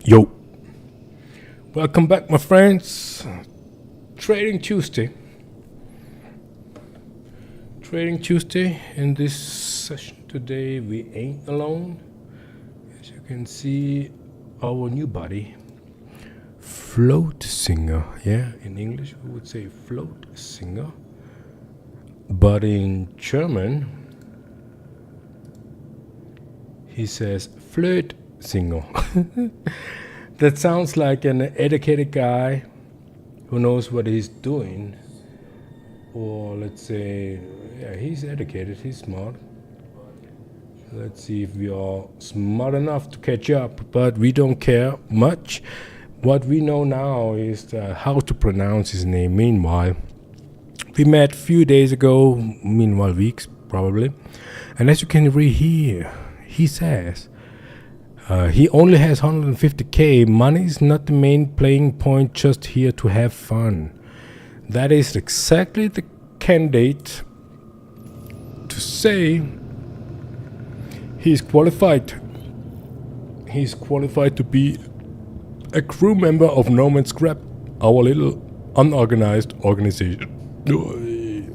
Yo, welcome back, my friends. Trading Tuesday. In this session today, we ain't alone. As you can see, our new buddy, Float Singer. Yeah, in English we would say Float Singer, but in German he says Flöt Singer. That sounds like an educated guy who knows what he's doing. Or let's say, yeah, he's educated, he's smart. Let's see if we are smart enough to catch up, but we don't care much. What we know now is how to pronounce his name. Meanwhile, we met a few days ago, weeks probably. And as you can read here, he says, he only has 150k. Money is not the main playing point, just here to have fun. That is exactly the candidate to say he's qualified. He's qualified to be a crew member of No Man's Scrap, our little unorganized organization.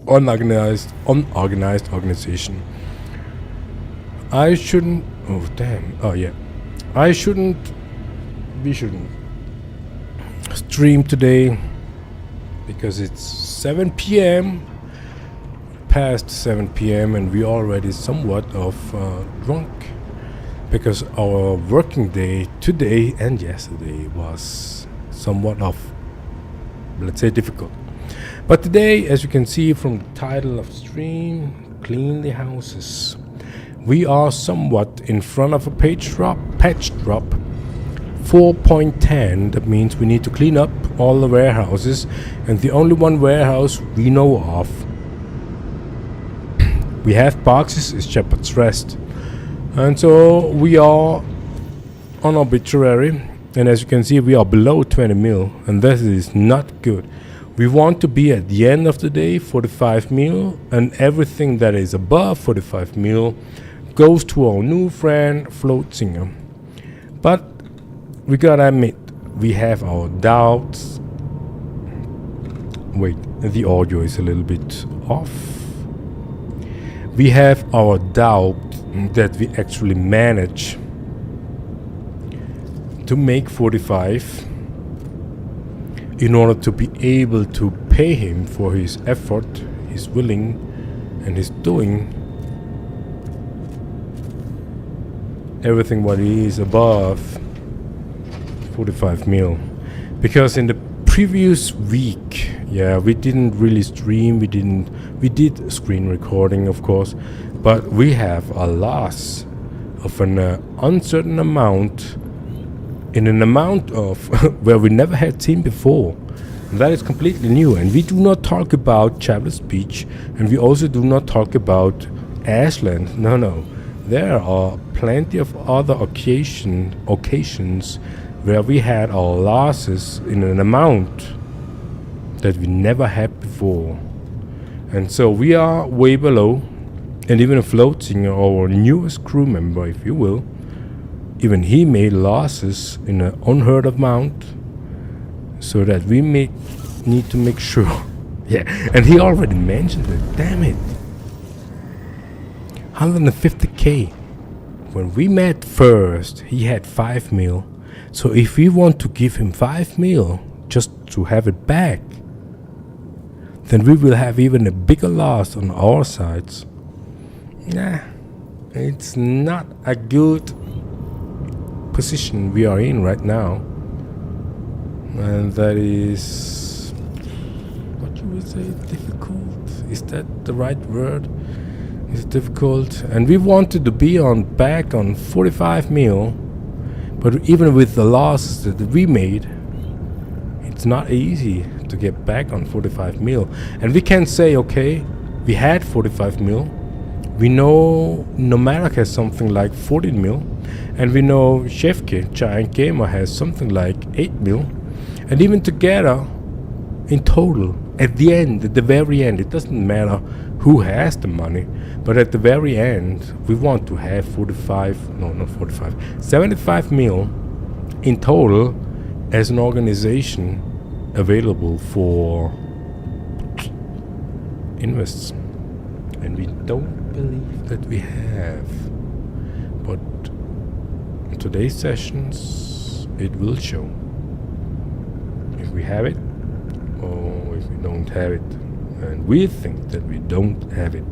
Unorganized organization. We shouldn't. We shouldn't stream today because it's 7 p.m. past 7 p.m. and we already somewhat of drunk because our working day today and yesterday was somewhat of, let's say, difficult. But today, as you can see from the title of the stream, Clean the Houses, we are somewhat in front of a patch drop 4.10. That means we need to clean up all the warehouses, and the only one warehouse we know of we have boxes is Shepherd's Rest. And so we are on obituary, and as you can see we are below 20 mil, and that is not good. We want to be at the end of the day 45 mil, and everything that is above 45 mil goes to our new friend Float Singer. But we gotta admit, we have our doubts. Wait, the audio is a little bit off. We have our doubt that we actually manage to make 45 in order to be able to pay him for his effort, his willing, and his doing everything what he is above 45 mil. Because in the previous week, we didn't really stream, we did screen recording, of course, but we have a loss of an uncertain amount in an amount of where we never had seen before. And that is completely new, and we do not talk about Traveler's Beach, and we also do not talk about Ashland. No, there are plenty of other occasions where we had our losses in an amount that we never had before. And so we are way below, and even Float Singer, our newest crew member, if you will, even he made losses in an unheard of amount, so that we need to make sure. And he already mentioned it, damn it. 150k. When we met first, he had 5 mil. So if we want to give him 5 mil just to have it back, then we will have even a bigger loss on our sides. It's not a good position we are in right now. And that is, what you would say, difficult? Is that the right word? It's difficult. And we wanted to be back on 45 mil. But even with the losses that we made, it's not easy to get back on 45 mil. And we can say, okay, we had 45 mil. We know Nomadic has something like 14 mil. And we know Chefke, Giant Gamer, has something like 8 mil. And even together, in total, at the very end, it doesn't matter who has the money, but at the very end, we want to have 75 mil in total as an organization available for invests, and we don't believe that we have. But in today's sessions it will show if we have it or if we don't have it, and we think that we don't have it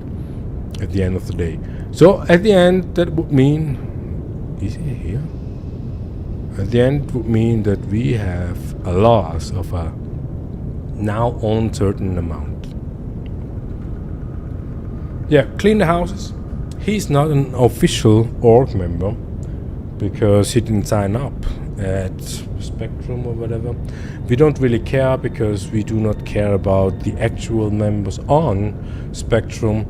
at the end of the day. So at the end, that would mean, is it here? At the end would mean that we have a loss of a now uncertain amount. Yeah, clean the houses. He's not an official org member because he didn't sign up at Spectrum or whatever. We don't really care because we do not care about the actual members on Spectrum.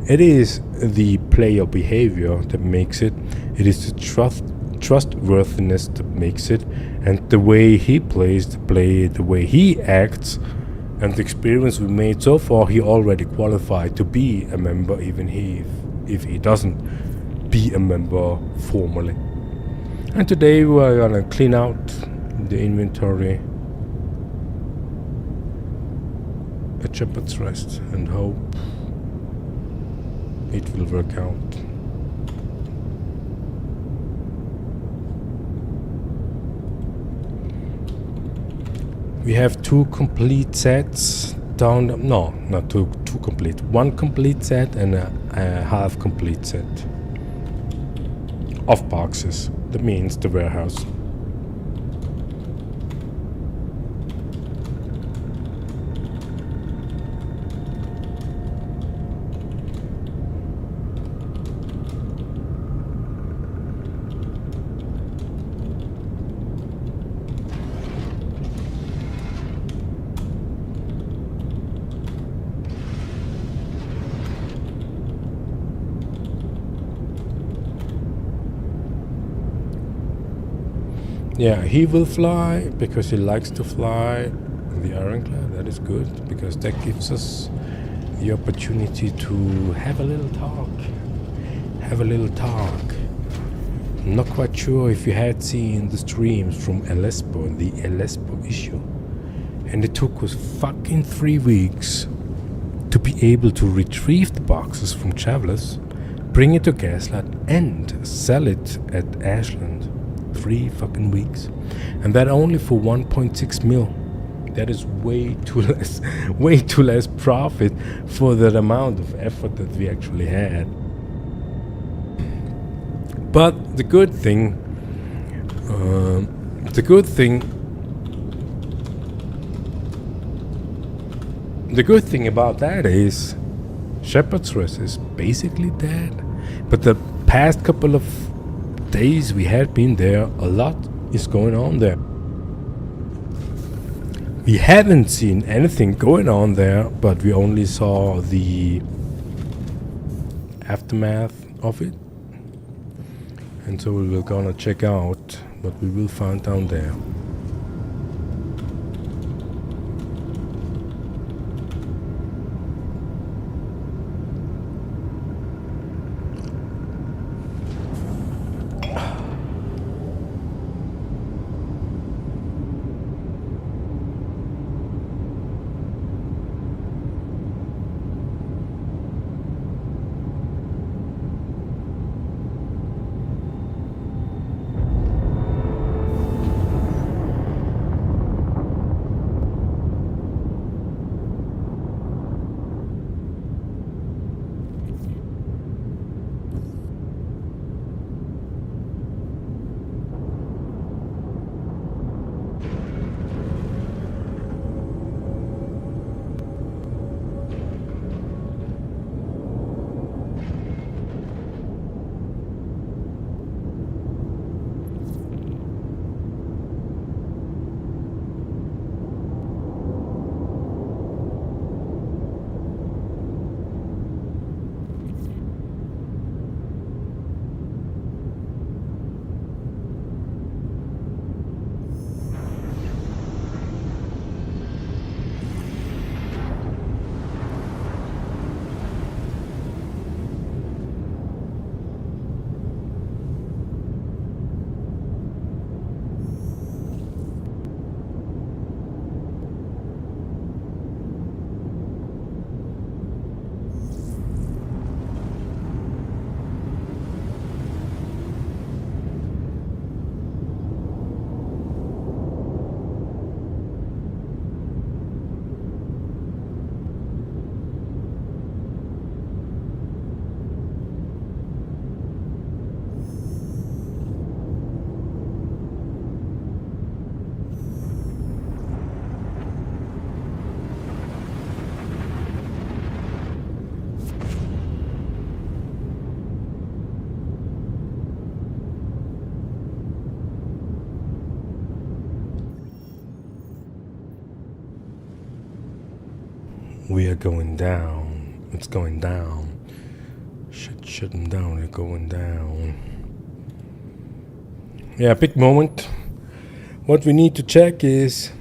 It is the player behavior that makes it. It is the trustworthiness that makes it, and the way he plays the play, the way he acts, and the experience we made so far. He already qualified to be a member, even if he doesn't be a member formally. And today we are gonna clean out the inventory at Shepherd's Rest and hope it will work out. We have 2 complete sets down. No, not two complete. 1 complete set and a half complete set of boxes. That means the warehouse. Yeah, he will fly because he likes to fly the Ironclad. That is good because that gives us the opportunity to have a little talk. I'm not quite sure if you had seen the streams from Lesbo, the Lesbo issue. And it took us fucking 3 weeks to be able to retrieve the boxes from Travelers, bring it to Gaslight, and sell it at Ashland. 3 fucking weeks, and that only for 1.6 mil. That is way too less profit for that amount of effort that we actually had. But the good thing about that is Shepherd's Rest is basically dead. But the past couple of days we had been there, a lot is going on there. We haven't seen anything going on there, but we only saw the aftermath of it. And so we will gonna check out what we will find down there. We are going down. It's going down. Shut them down. They're going down. Yeah, big moment. What we need to check is,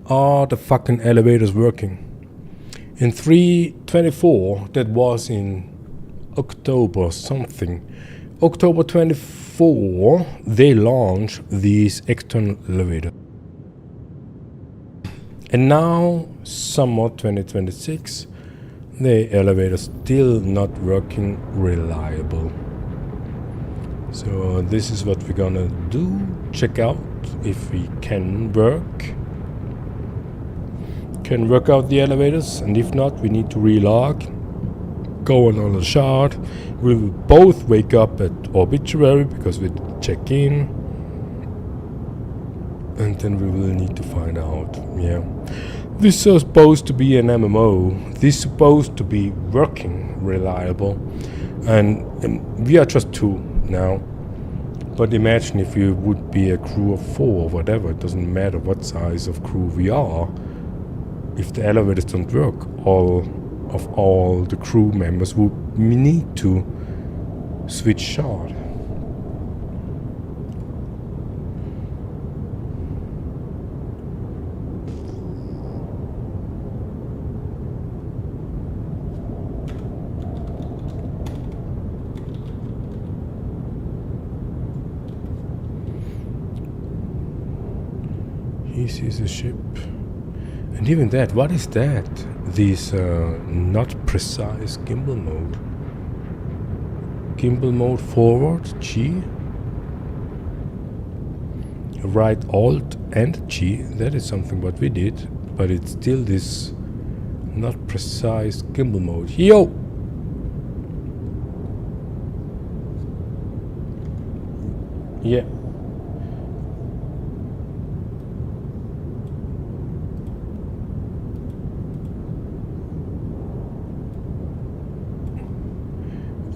are the fucking elevators working? In 3.24, that was in October something. October 24, they launched these external elevators. And now, summer 2026, the elevator still not working reliable. So this is what we're gonna do. Check out if we can work out the elevators, and if not, we need to relog, go on another shard. We will both wake up at obituary because we check in, and then we will need to find out. Yeah, this is supposed to be an MMO. This is supposed to be working reliable, and we are just 2 now. But imagine if you would be a crew of 4 or whatever. It doesn't matter what size of crew we are. If the elevators don't work, all the crew members would need to switch shard. He sees a ship. And even that, what is that? This not precise gimbal mode. Gimbal mode forward, G. Right Alt and G. That is something what we did. But it's still this not precise gimbal mode. Yo! Yeah.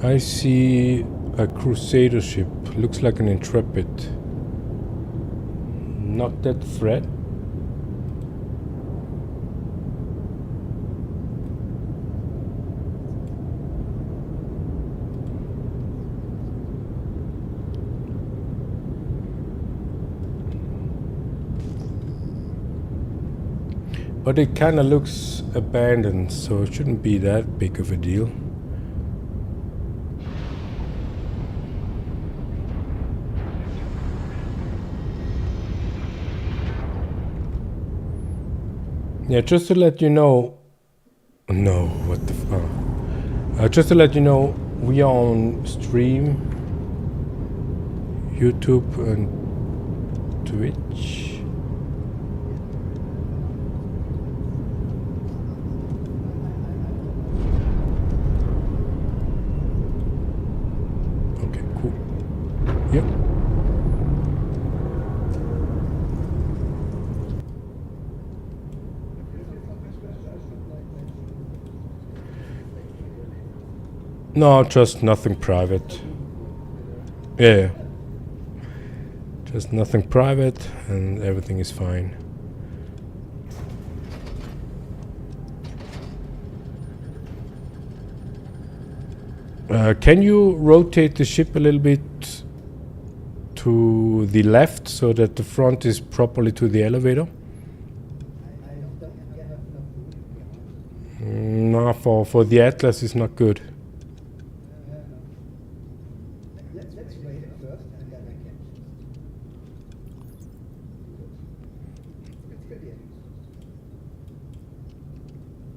I see a crusader ship. Looks like an intrepid. Not that threat. But it kinda looks abandoned, so it shouldn't be that big of a deal. Yeah, just to let you know. No, what the fuck? Just to let you know, we are on stream, YouTube and Twitch. Okay, cool. Yep. No, just nothing private. Yeah. Just nothing private and everything is fine. Can you rotate the ship a little bit to the left so that the front is properly to the elevator? No, for the Atlas is not good.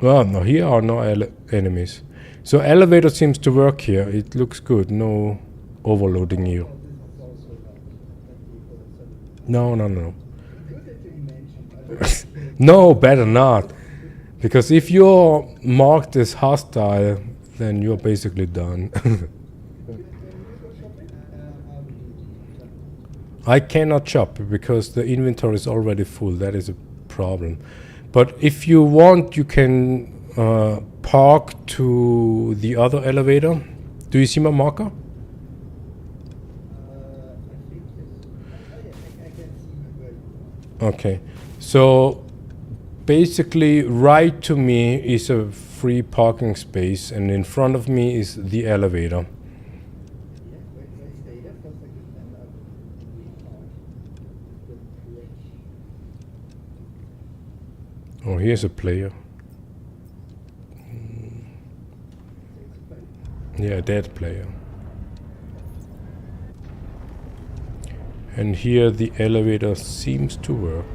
Well, no, here are no enemies. So elevator seems to work here. It looks good. No overloading here. No. No, better not. Because if you're marked as hostile, then you're basically done. I cannot shop because the inventory is already full. That is a problem. But if you want, you can park to the other elevator. Do you see my marker? Okay. So basically right to me is a free parking space, and in front of me is the elevator. Oh, here's a player. Yeah, a dead player. And here the elevator seems to work.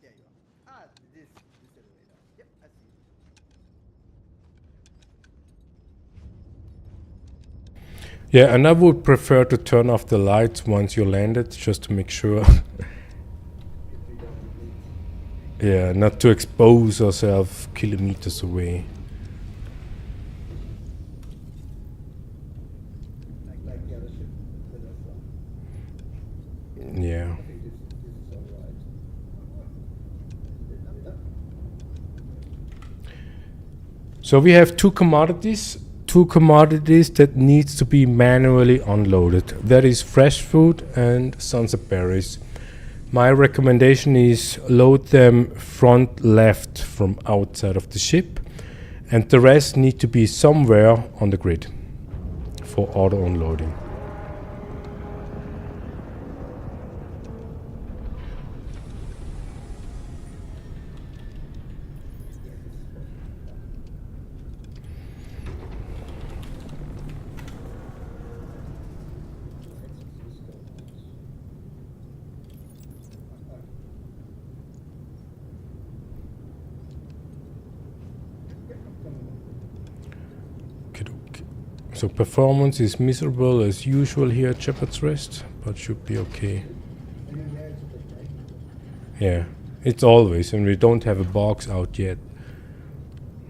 There you are. This elevator. Yep, I see it. Yeah, and I would prefer to turn off the lights once you landed, just to make sure. Yeah, not to expose ourselves kilometers away. Like the other ship. Yeah. I think this is all right. So we have two commodities that needs to be manually unloaded. That is fresh food and sunset berries. My recommendation is load them front left from outside of the ship, and the rest need to be somewhere on the grid for auto unloading. So performance is miserable as usual here at Shepherd's Rest, but should be okay. Yeah, it's always, and we don't have a box out yet,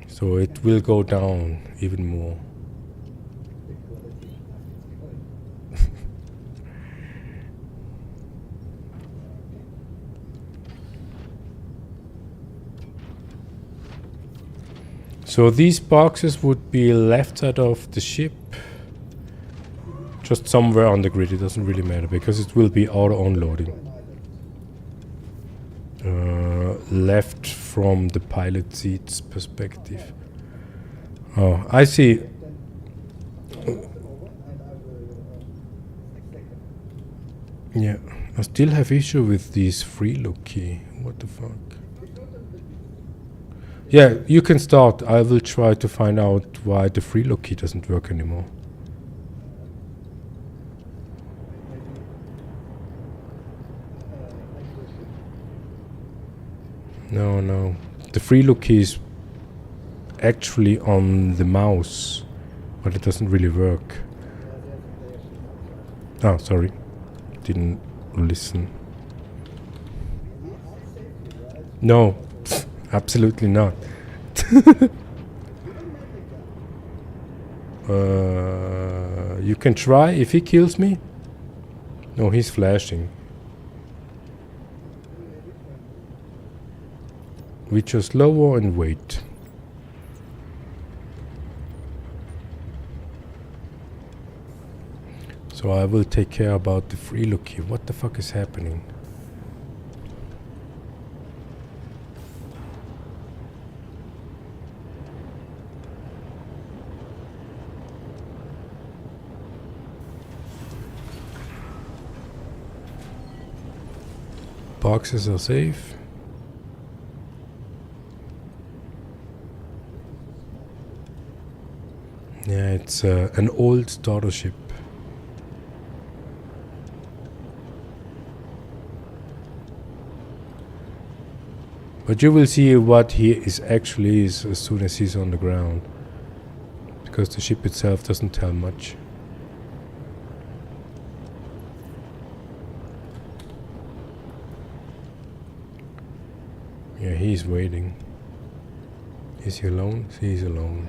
so it will go down even more. So these boxes would be left side of the ship, just somewhere on the grid. It doesn't really matter because it will be auto unloading. Left from the pilot seat's perspective. Oh, I see. Yeah, I still have issue with these free look key. What the fuck? Yeah, you can start. I will try to find out why the free look key doesn't work anymore. No. The free look key is actually on the mouse, but it doesn't really work. Oh, sorry. Didn't listen. No. Absolutely not. You can try if he kills me. No, he's flashing. We just lower and wait. So I will take care about the free look here. What the fuck is happening? Boxes are safe. Yeah, it's an old starter ship. But you will see what he is actually is as soon as he's on the ground, because the ship itself doesn't tell much. Yeah, he's waiting. Is he alone? He's alone.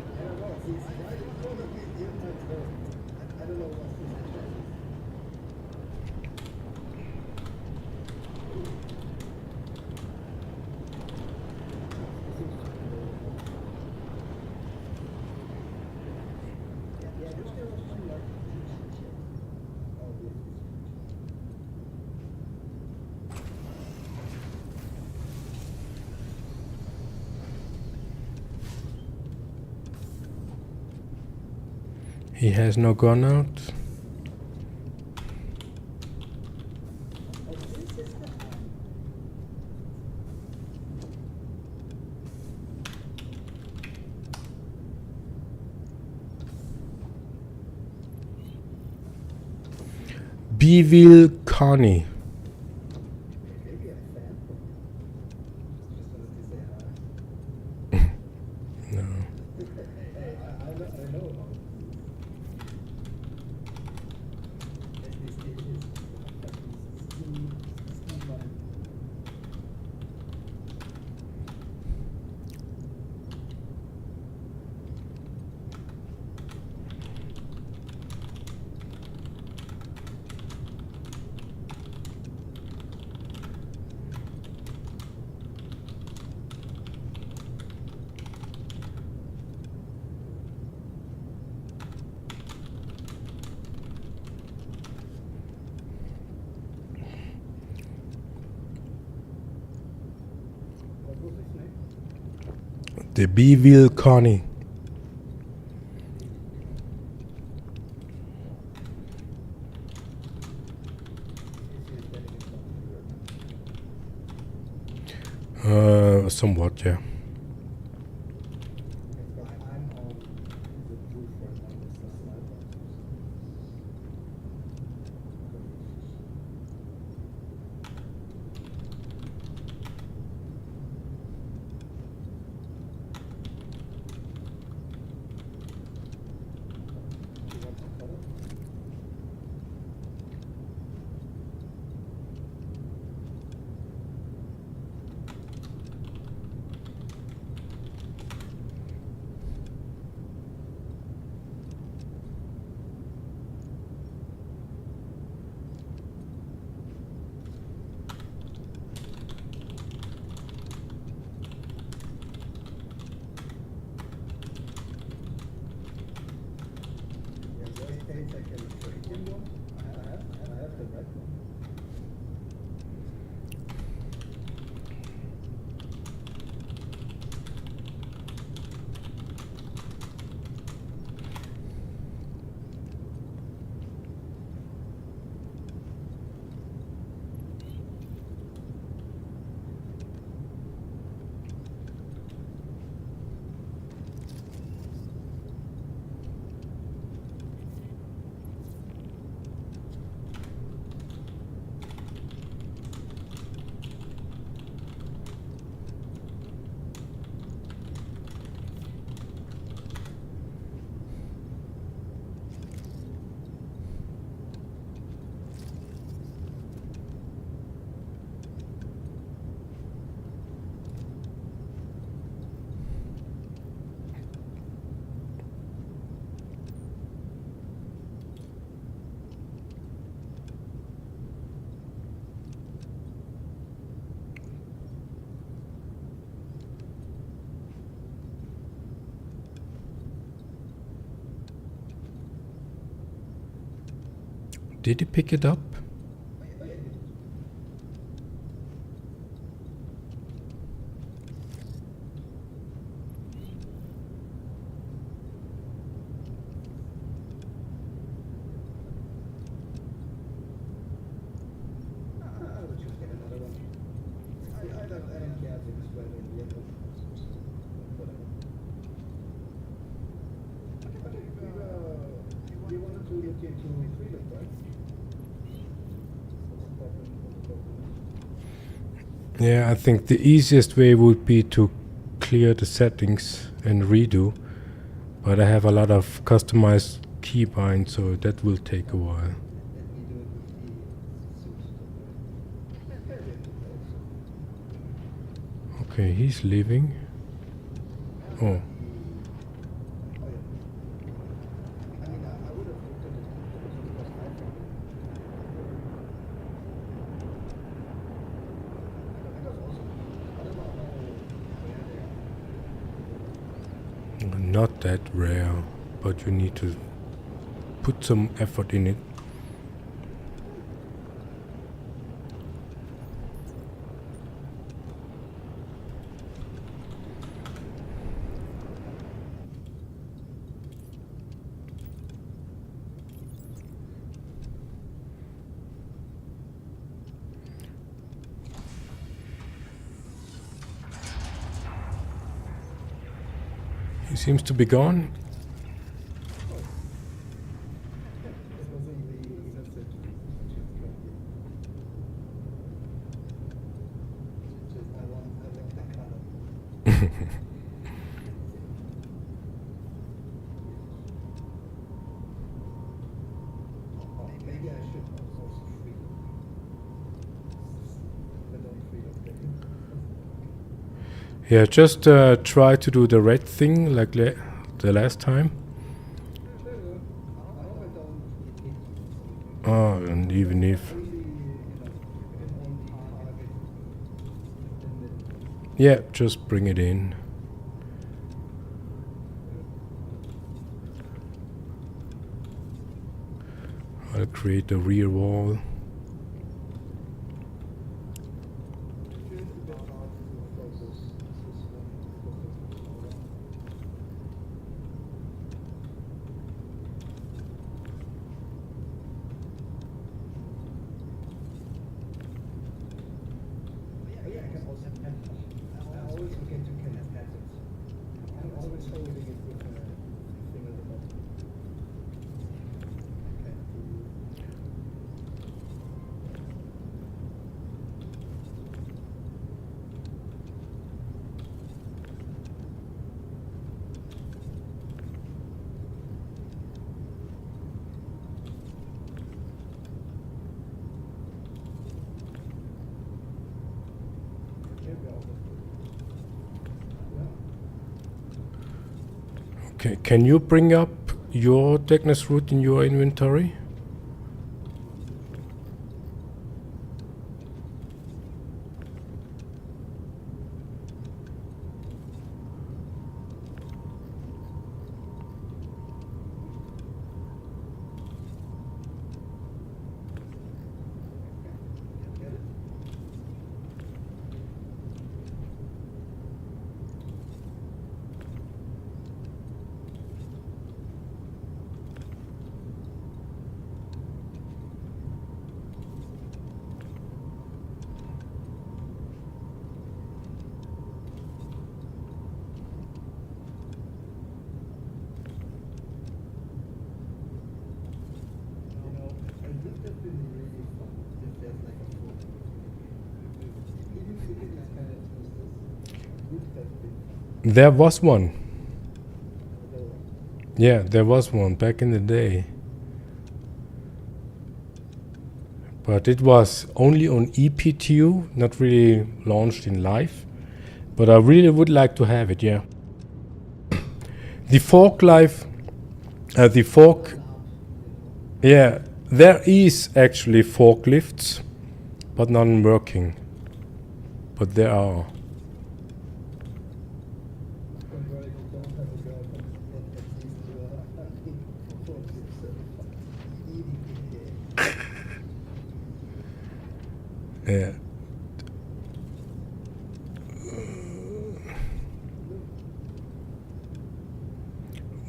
He has no gun out. Beeville Connie. Maybe a fan. Just wanted to say hi. No. Hey, I know about SSD What was his name? The Beeville Connie. Somewhat, yeah. I'm on the roof right now with the sniper. You want some color? Yeah, worst case I can trade him one. I have the red one. Did he pick it up? I will just get another one. I don't care if it's red or yellow. Whatever. Okay, you wanted to look into freedom, right? Yeah, I think the easiest way would be to clear the settings and redo, but I have a lot of customized keybinds, so that will take a while. Let me do it with the suit. Okay, he's leaving. Oh, I mean, I would have looked at it because I found it. That was awesome. I don't know how rare they are. not that rare, but you need to put some effort in it. seems to be gone. Maybe I should also free. But don't free of Yeah, just try to do the red thing like the last time. Oh, and even if... Yeah, just bring it in. I'll create a rear wall. Okay, can you bring up your Technos root in your inventory? There was one. Yeah, there was one back in the day. But it was only on EPTU, not really launched in live. But I really would like to have it, yeah. The fork live, the fork, yeah, there is actually forklifts, but none working. But there are. Yeah.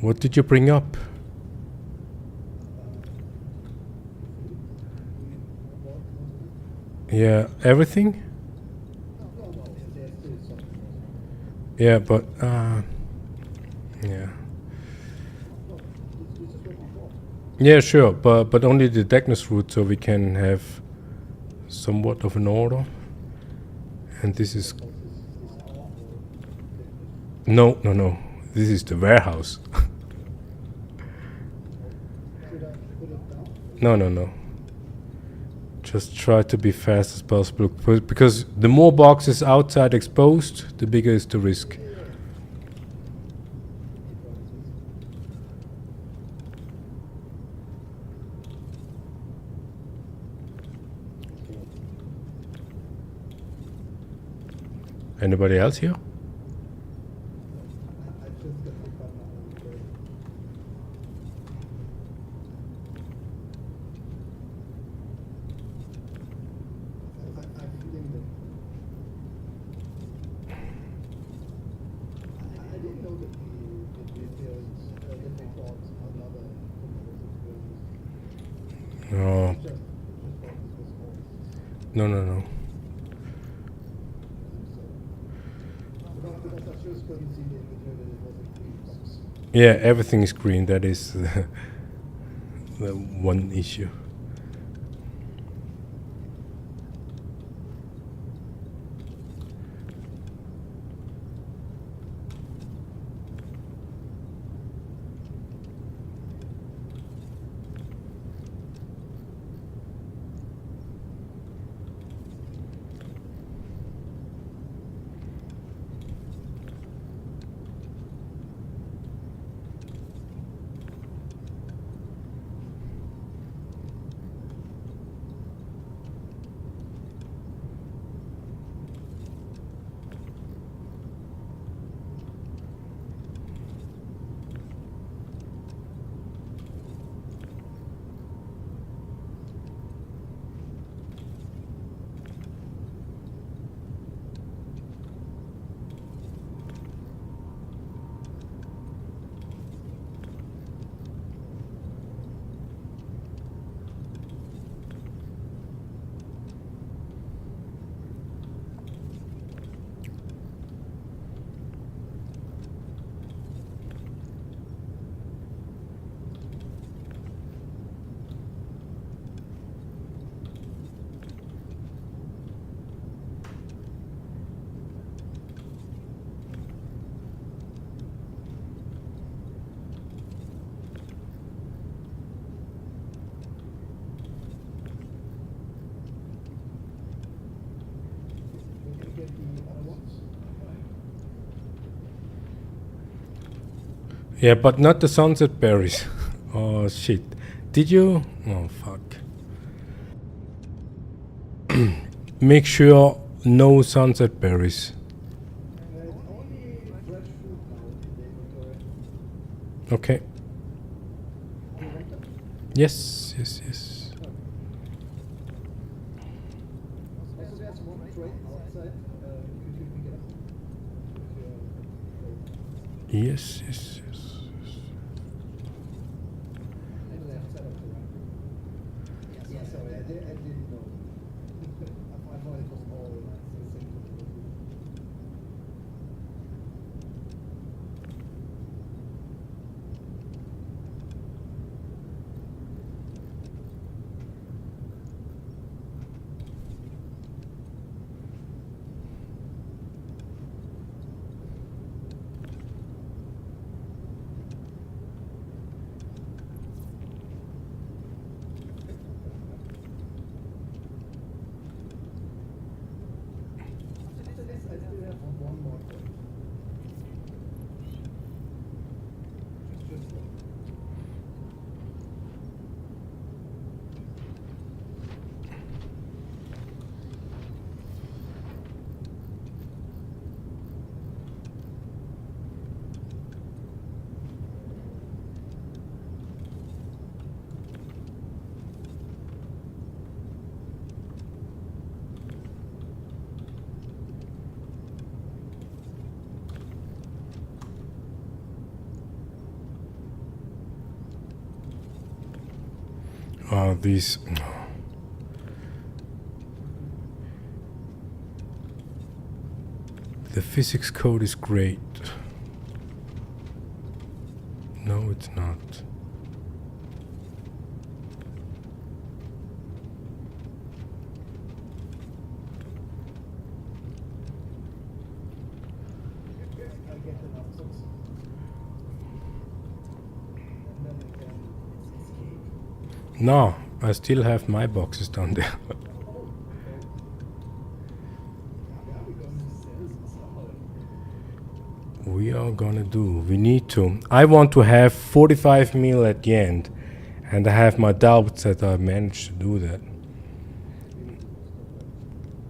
What did you bring up? Yeah, everything? Yeah, but yeah. Yeah, sure, but only the Technos root, so we can have somewhat of an order. And this is no. This is the warehouse. No. Just try to be fast as possible, because the more boxes outside exposed, the bigger is the risk. Anybody else here? No. Yeah, everything is green. That is the one issue. Yeah, but not the sunset berries. Oh shit. Did you? Oh fuck. Make sure no sunset berries. Only fresh fruit now in the inventory. Okay. You want them? Yes, yes, yes. Also, there's one crate outside. Could you pick it up? With your Yes, yes, yes. and left side of the ramp. Yeah, sorry, I didn't know. I thought it was all the same. After this, I still have one more crate. Just one. These. The physics code is great. No, it's not. I get enough socks. And then I can escape. No, I still have my boxes down there. Oh, yeah, we're going to sell some. We are gonna do. We need to. I want to have 45 mil at the end, and I have my doubts that I managed to do that.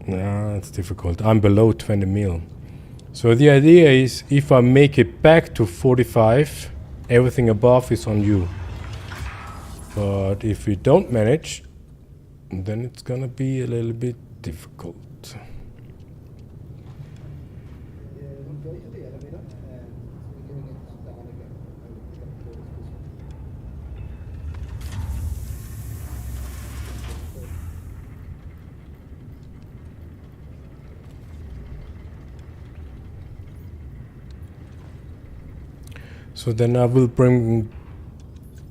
Nah, it's difficult. I'm below 20 mil. So the idea is, if I make it back to 45, everything above is on you. But if we don't manage, then it's gonna be a little bit difficult. We go to the elevator and we're doing it down again. I will pick up the So then I will bring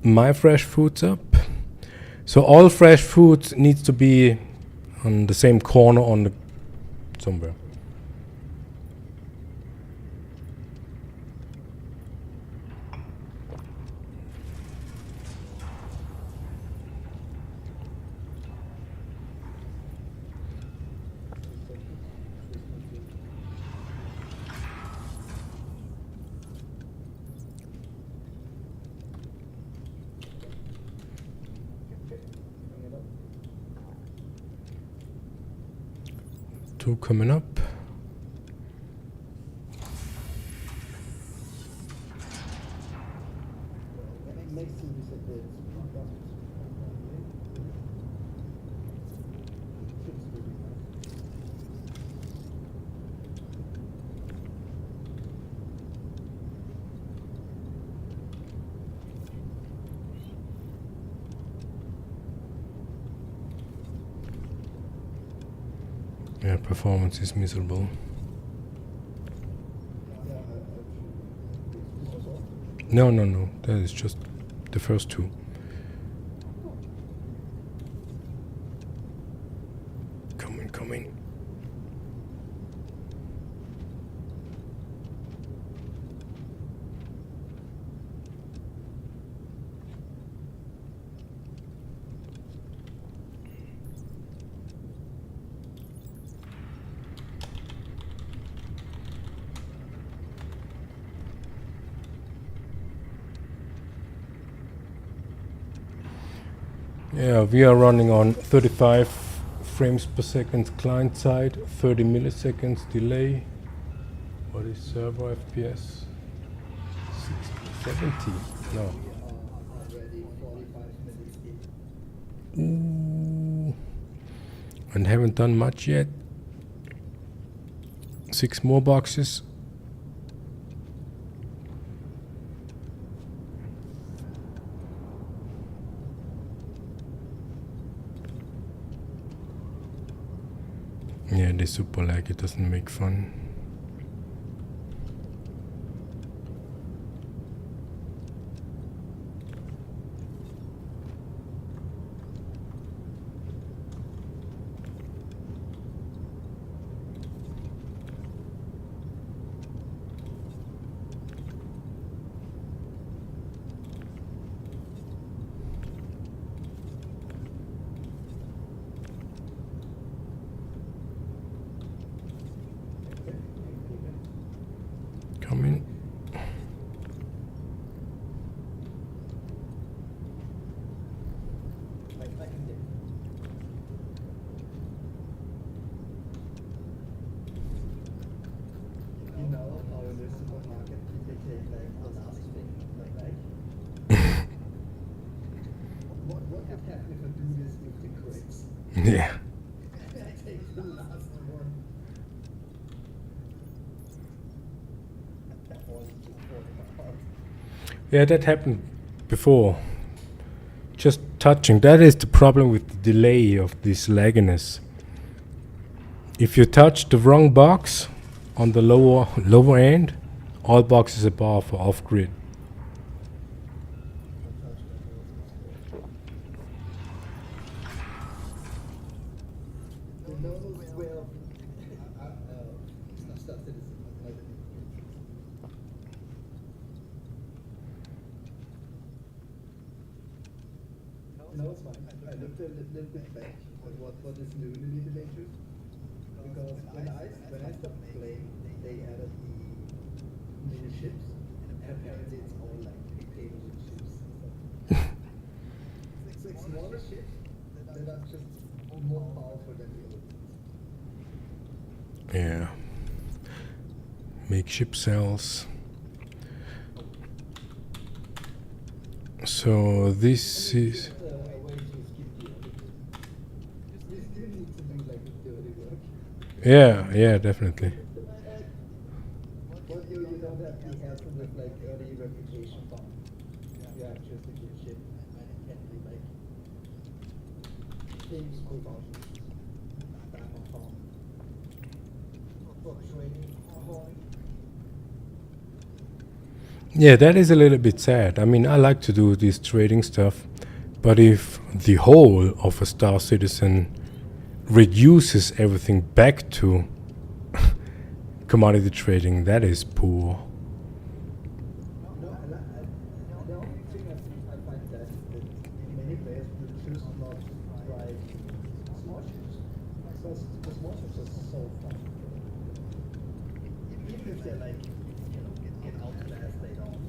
my fresh foods up. So all fresh foods needs to be on the same corner on the somewhere. Two coming up. Yeah, performance is miserable. No, no, no. That is just the first two. Coming, coming. Yeah, we are running on 35 frames per second client side, 30 milliseconds delay. What is server FPS? 70? No. Already 45 minutes in. Ooh. And haven't done much yet. 6 more boxes. Yeah, they super lag, it doesn't make fun. Coming. You know how in the supermarket they take like the last thing, like what would happen if I do this with the crates? Yeah. I take the last one. That was just falling apart. Yeah, that happened before. Just touching. That is the problem with the delay of this lagginess. If you touch the wrong box on the lower end, all boxes above are off grid. The nose will stop citizen. No, it's fine. I looked a little bit back at what is new in the little lectures. Because when I stopped playing, they added the mini ships, and apparently it's all like big table ships. Six smaller ships that are just more powerful than the other ones. Yeah. Make ship cells. So this is. A way to skip the editing. You still need to do like the dirty work. Yeah, definitely. But you don't have the hassle with like early replication bomb. You have just a good ship and it can be like things precautions. Diamond bomb. For training. Yeah, that is a little bit sad. I mean, I like to do this trading stuff, but if the whole of a Star Citizen reduces everything back to commodity trading, that is poor. No, the only thing I find that is that many players will choose not to try small ships. Because the small ships are so fun. Even if they're like, get outclassed, they don't.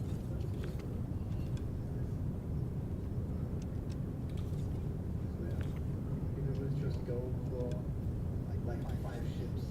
So yeah, people will just go for like 5 ships.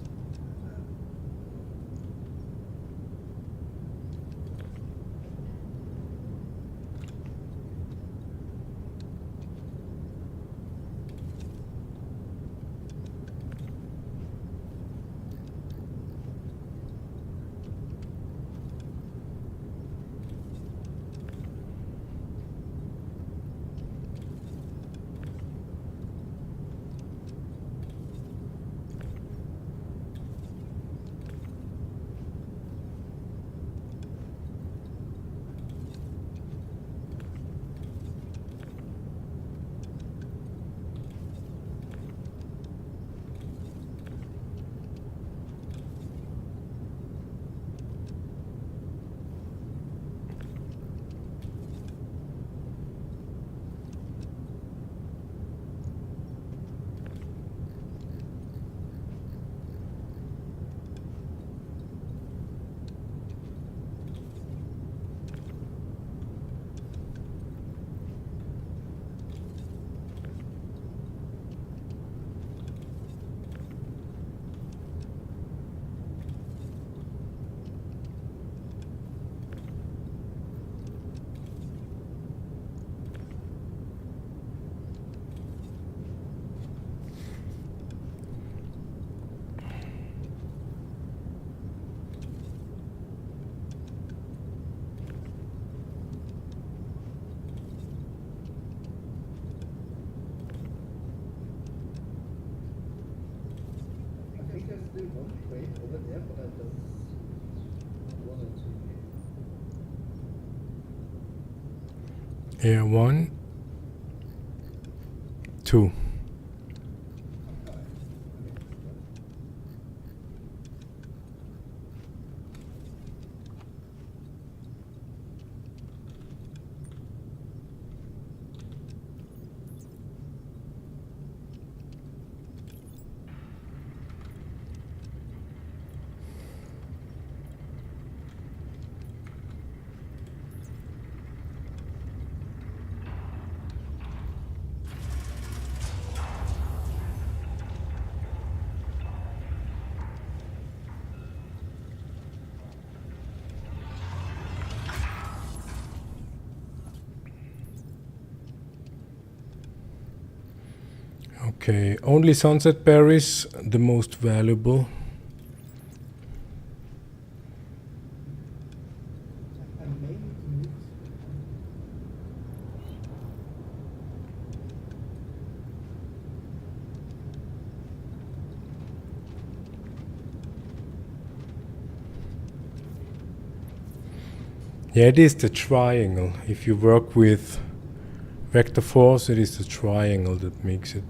I think there's still one crate over there, but I don't want it to. Here, 1, 2. Okay, only sunset berries, the most valuable. I may need to move. Yeah, it is the triangle. If you work with vector force, it is the triangle that makes it.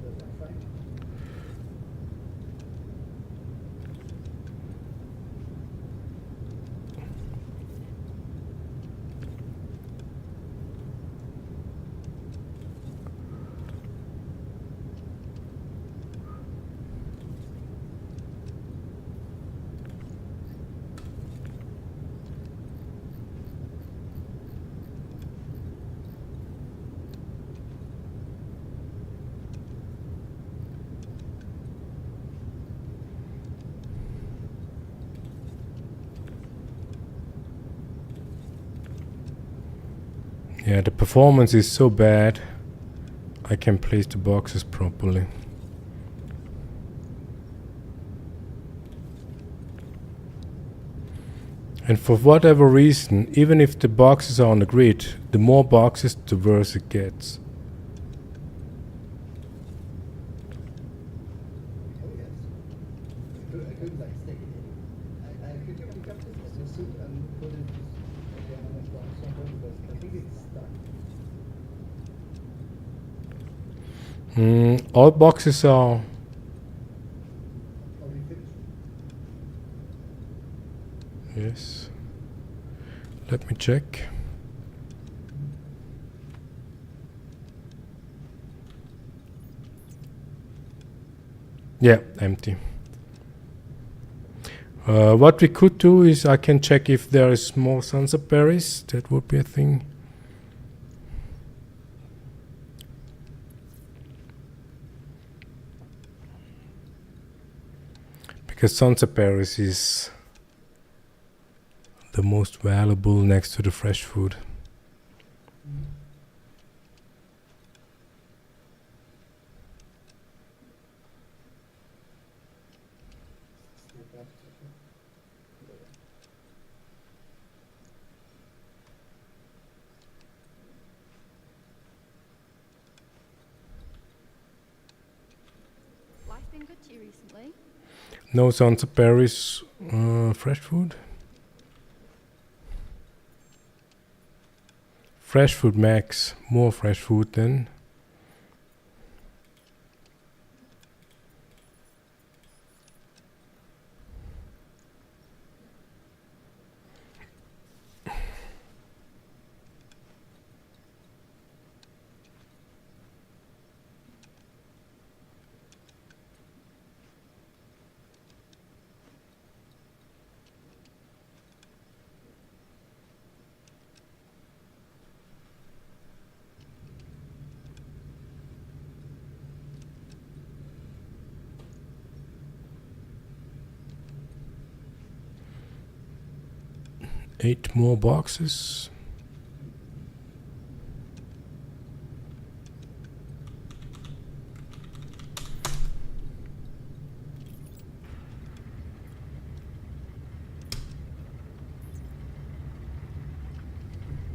Does that fine? Yeah, the performance is so bad, I can place the boxes properly. And for whatever reason, even if the boxes are on the grid, the more boxes, the worse it gets. Oh yes. All boxes are. Are we finished? Yes. Let me check. Yeah, empty. What we could do is I can check if there is more sunset berries. That would be a thing. Because sunset berries is the most valuable next to the fresh food. Life been good to you recently? No sunset berries, fresh food. Fresh food max, more fresh food then. Eight more boxes.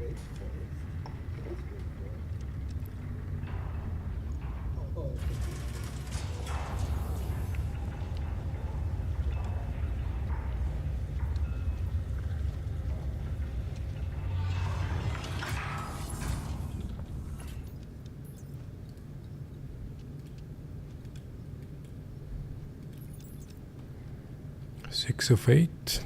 Wait for it. What's good for? Oh, Six of eight.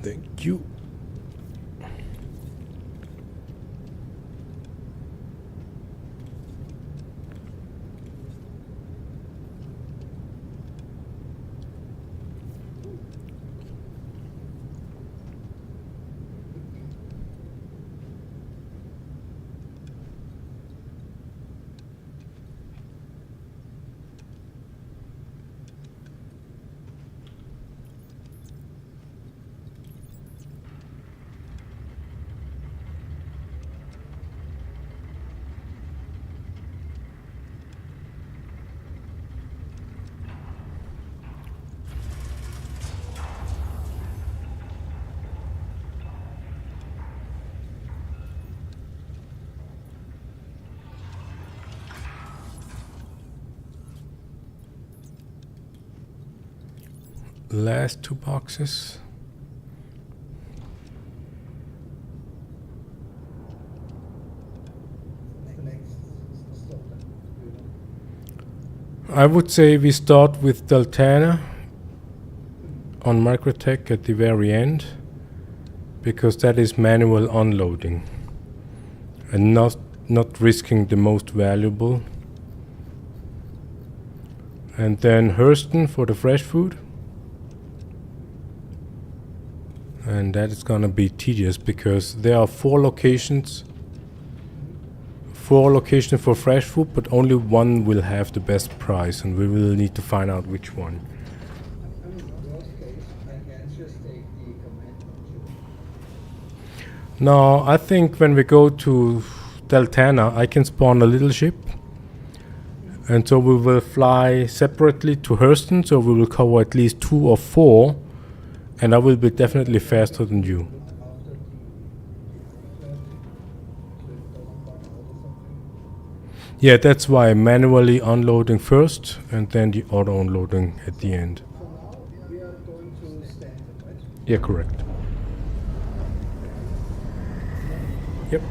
Thank you. Last two boxes. the next stop then, you know? I would say we start with Deltana on Microtech at the very end, because that is manual unloading and not risking the most valuable. And then Hurston for the fresh food. And that is gonna be tedious because there are four locations for fresh food, but only one will have the best price, and we will need to find out which one. I mean, worst case, I can just take the command module. Now, I think when we go to Deltana, I can spawn a little ship. And so we will fly separately to Hurston, so we will cover at least 2 or 4. And I will be definitely faster than you. After the Yeah, that's why manually unloading first and then the auto unloading at the end. So now we are going to standard, right? Yeah, correct. Yep.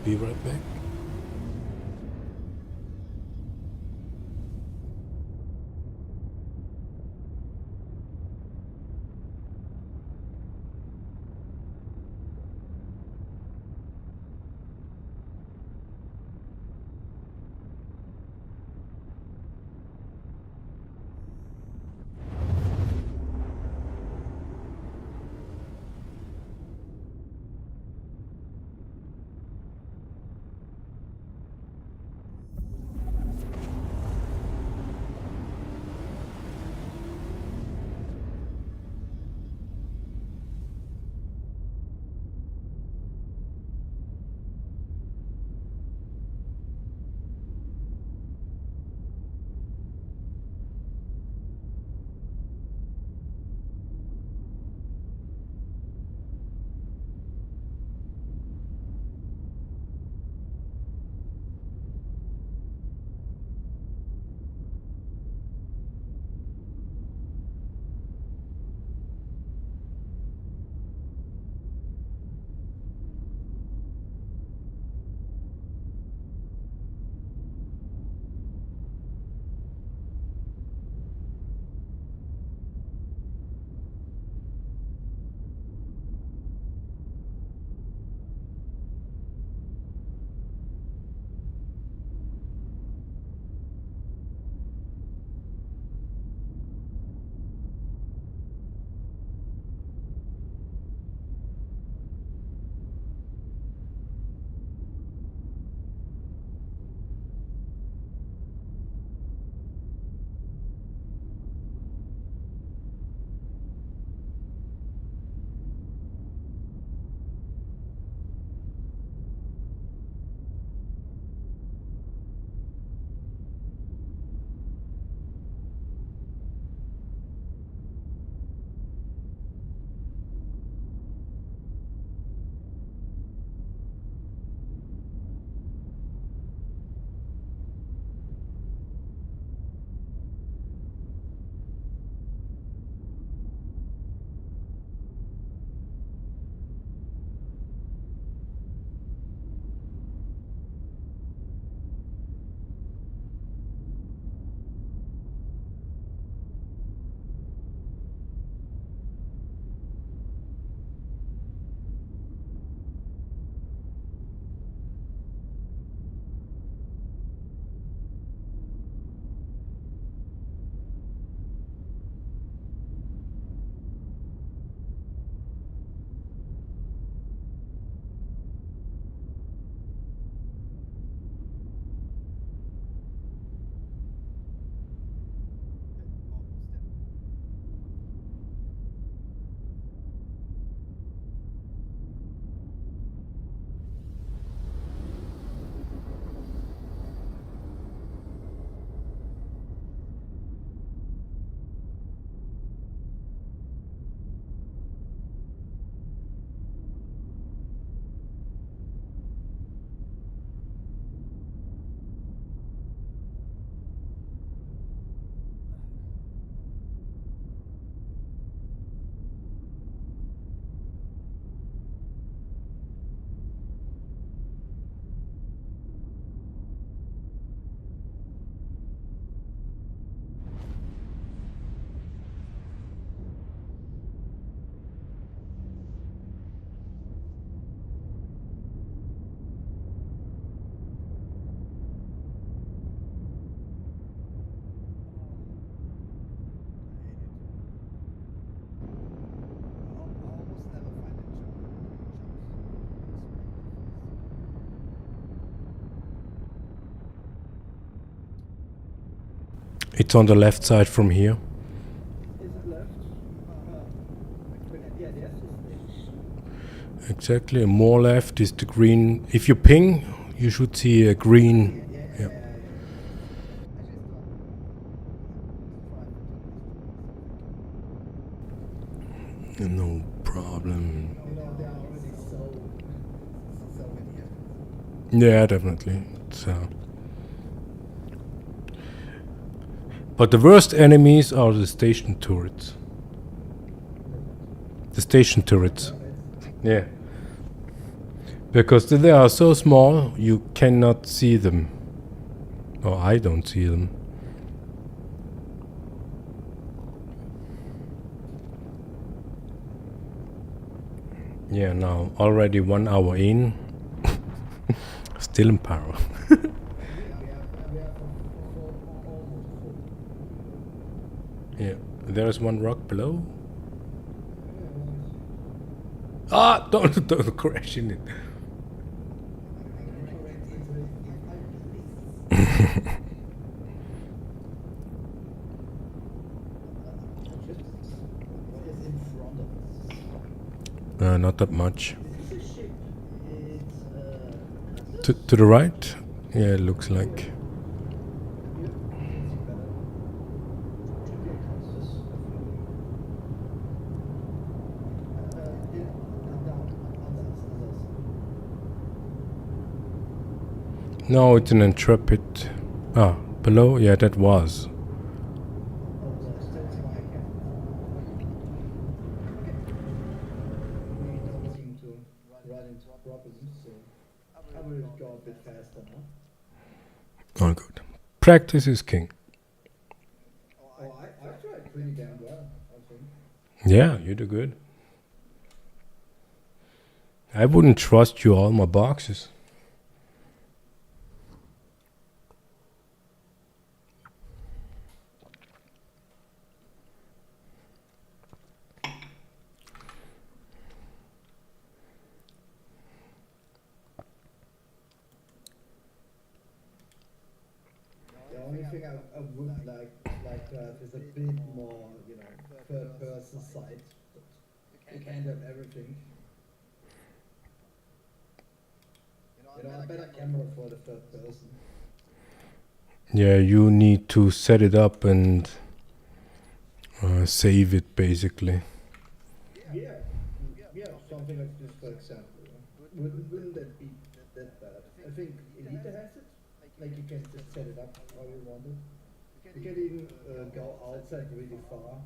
Be right back. It's on the left side from here. Is it left? Yeah, the SSD. Exactly. More left is the green. If you ping, you should see a green. Yeah. No problem. You know, there are already so many. Yeah, definitely. But the worst enemies are the station turrets. The station turrets. Yeah. Because they are so small, you cannot see them. Or I don't see them. Yeah, now already 1 hour in. Still in power. Yeah, there's one rock below. Ah, don't crash in it. Not that much. To the right? Yeah, it looks like. No, it's an Intrepid. Ah, below? Yeah, that was. Oh, good. Practice is king. I tried pretty damn well, I think. Yeah, you do good. I wouldn't trust you all my boxes. The only thing I would like to have is a bit more, you know, third person sight. You can't have everything. You know, a better camera for the third person. Yeah, you need to set it up and save it basically. Yeah, something like this, for example. Wouldn't that be that bad? I think Elite has it. Like you can just set it up how you want it. You can even go outside really far.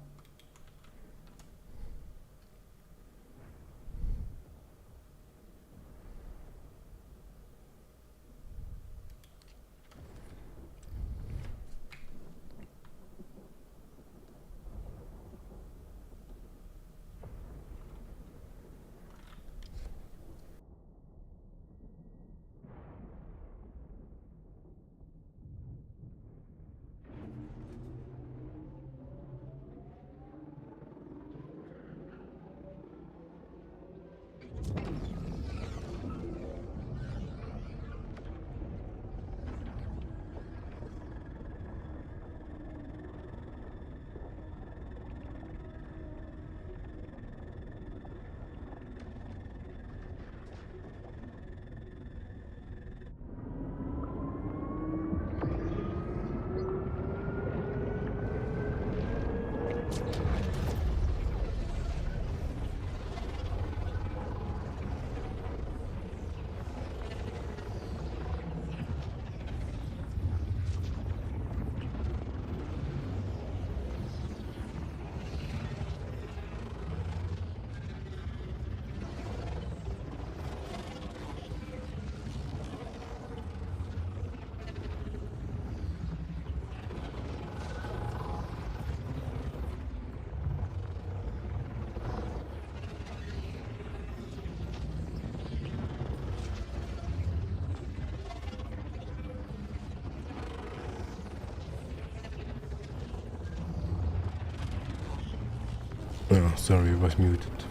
Oh, sorry, it was muted.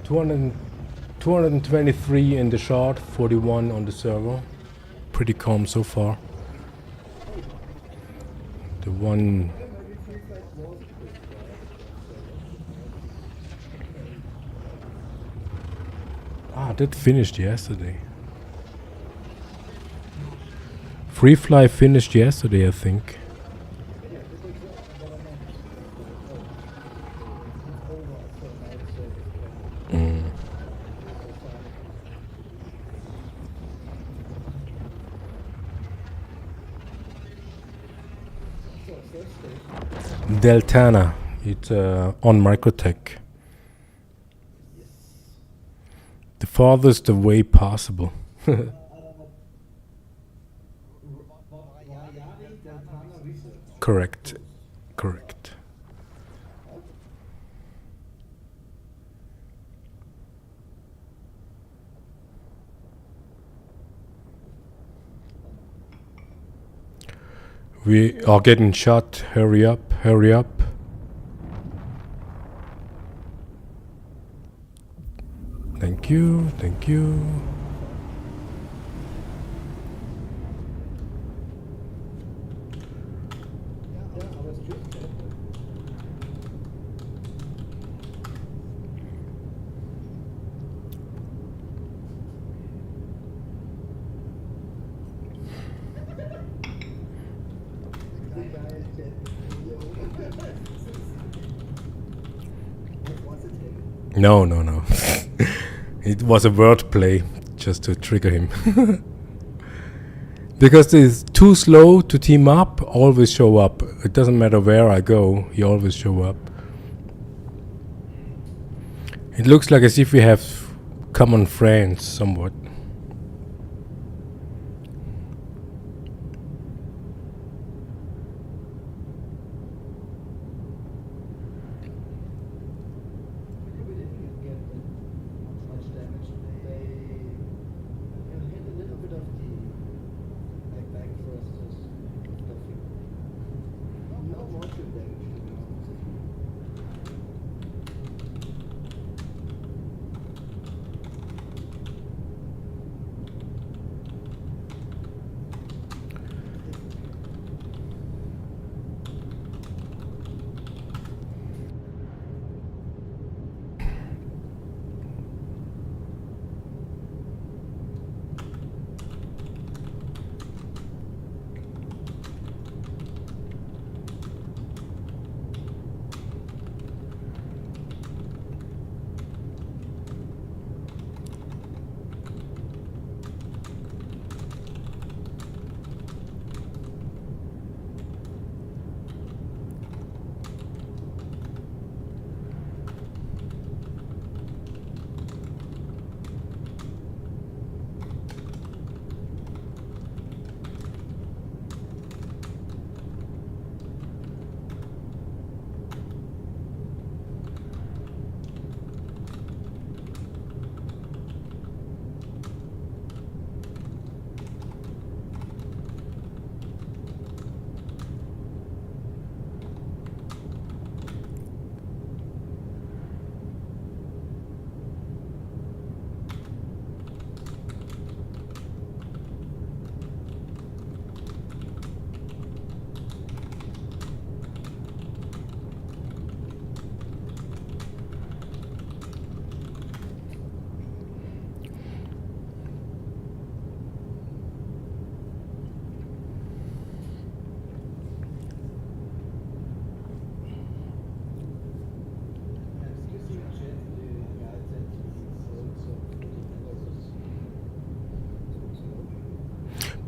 223 in the shard, 41 on the server. Pretty calm so far. The one. That finished yesterday. Free Fly finished yesterday, I think. Deltana, it's on Microtech. The farthest away possible. Correct. Correct. We are getting shot. Hurry up, hurry up. Thank you, thank you. No, no, no. It was a wordplay just to trigger him. Because it's too slow to team up, always show up. It doesn't matter where I go, he always show up. It looks like as if we have common friends somewhat.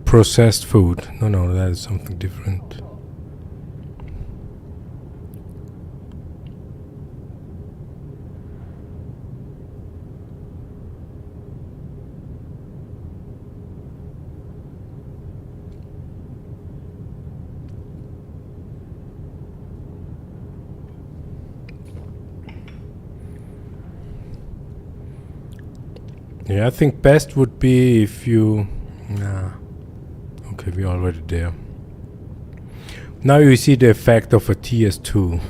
Processed food. No, no, that is something different. Yeah, I think best would be if you... Nah. Okay, we're already there. Now you see the effect of a TS2.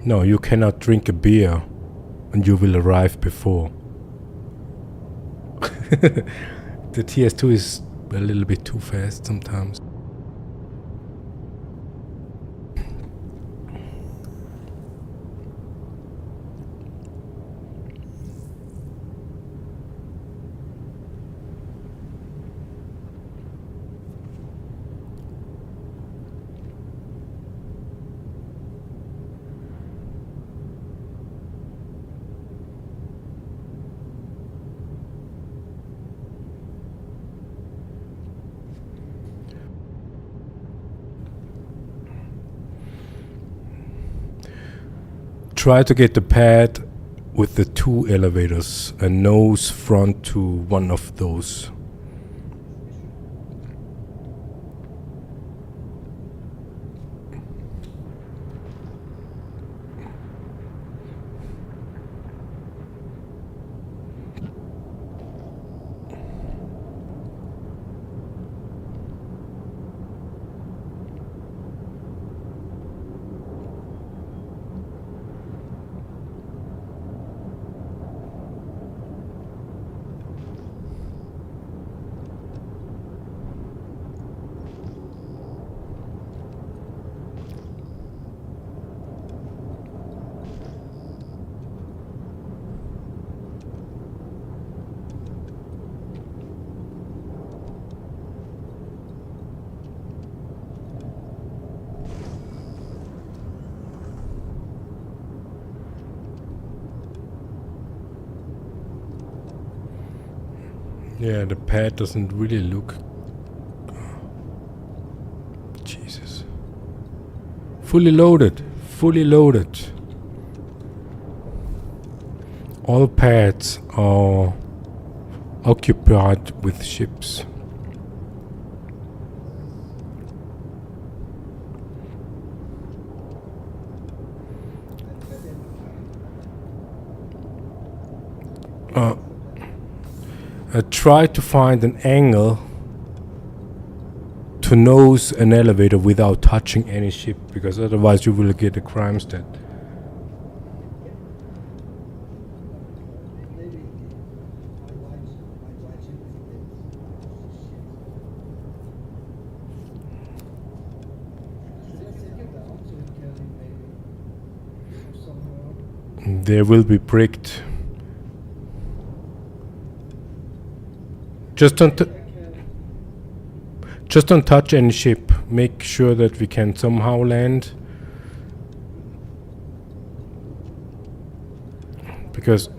No, you cannot drink a beer and you will arrive before. The TS2 is a little bit too fast sometimes. Try to get the pad with the 2 elevators, a nose front to one of those. Yeah, the pad doesn't really look... Jesus. Fully loaded. Fully loaded. All pads are occupied with ships. Try to find an angle to nose an elevator without touching any ship, because otherwise you will get a crime stat. They will be bricked. Just don't touch any ship. Make sure that we can somehow land. Because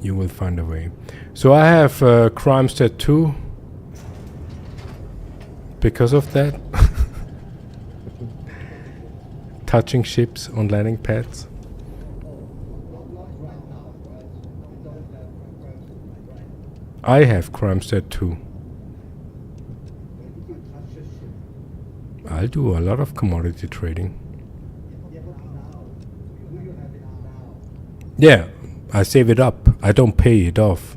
you will find a way. So I have crime stat 2 because of that. Touching ships on landing pads. I have crime stat 2. I'll do a lot of commodity trading. Yeah, I save it up. I don't pay it off.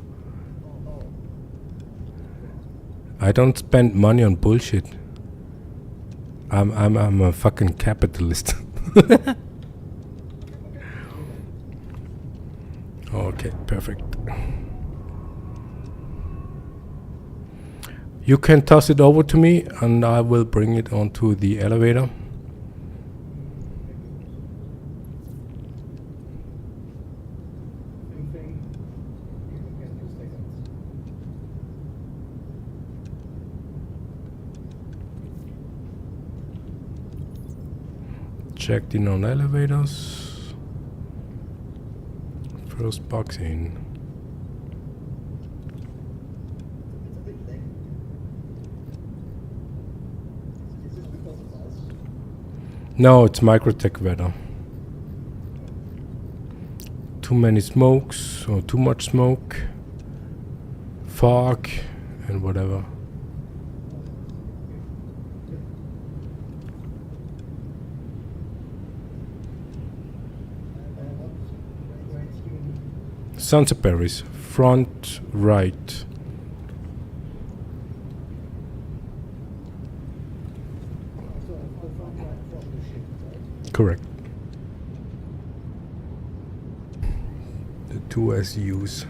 I don't spend money on bullshit. I'm a fucking capitalist. Okay, perfect. You can toss it over to me and I will bring it onto the elevator. Checked in on elevators. First box in. No, it's Microtech weather. Too many smokes or too much smoke, fog and whatever. Sunset berries, front right. Correct. 2 SUs.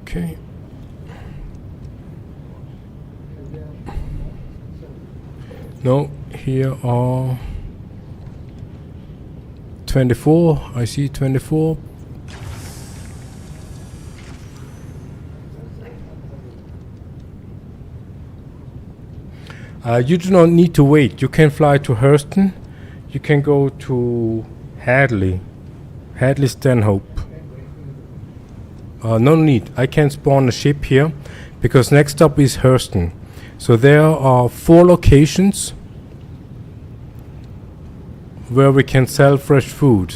Okay. No, here are 24. I see 24. You do not need to wait. You can fly to Hurston. You can go to Hadley Stanhope. No need. I can spawn a ship here because next stop is Hurston. So there are 4 locations where we can sell fresh food.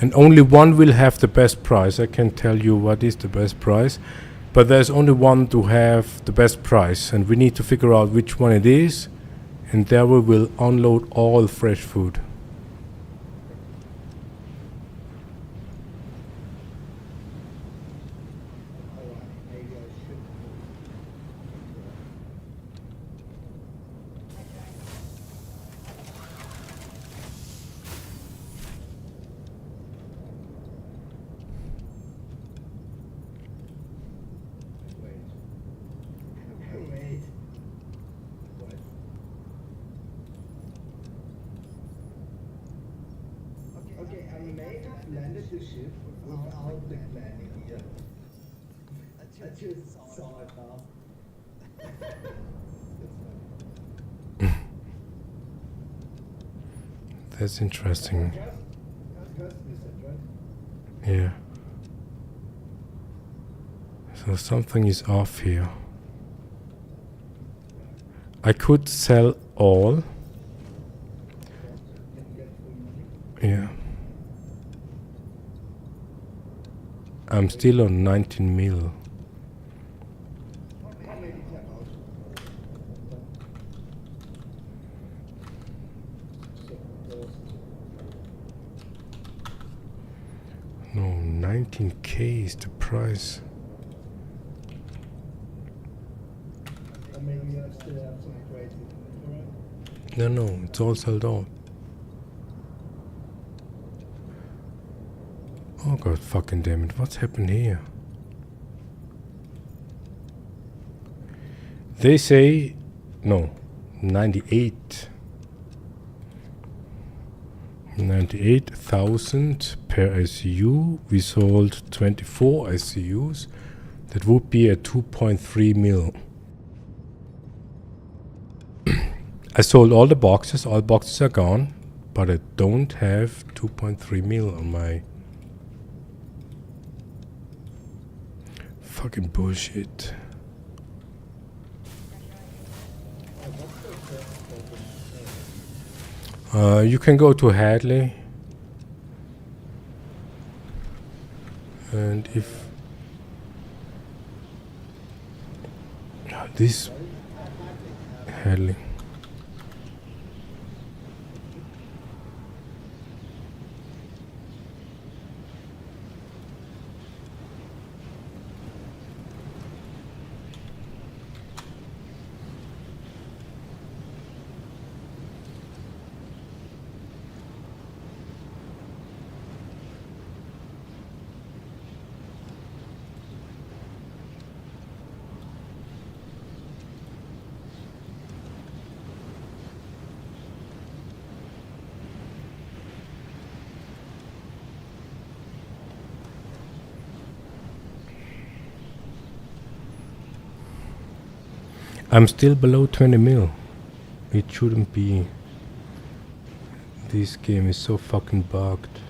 And only one will have the best price. I can tell you what is the best price. But there's only one to have the best price. And we need to figure out which one it is. And there we will unload all fresh food. Okay, I may have landed the ship without the planning here. I just saw it now. That's interesting. That's right? Yeah. So something is off here. I could sell all. Yeah. I'm still on 19 mil. No, 19k is the price. Maybe I still have some crates. No, no, it's all sold out. Oh god fucking damn it, what's happened here? They say, no, 98. 98,000 per SU. We sold 24 SUs. That would be a 2.3 mil. I sold all the boxes. All boxes are gone. But I don't have 2.3 mil on my... Fucking bullshit. You can go to Hadley. And if... This... Hadley. I'm still below 20 mil. It shouldn't be. This game is so fucking bugged.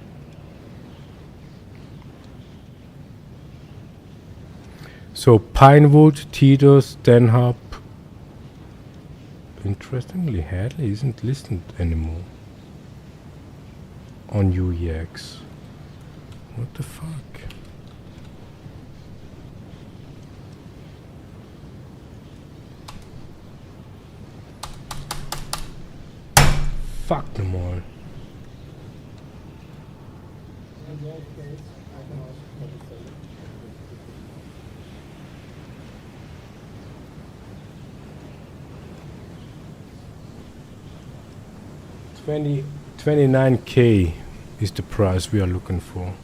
So Pinewood, Titos, Denhop. Interestingly, Hadley isn't listed anymore on UEX. What the fuck? Fuck them all. In your case, I can ask for the same. 29k is the price we are looking for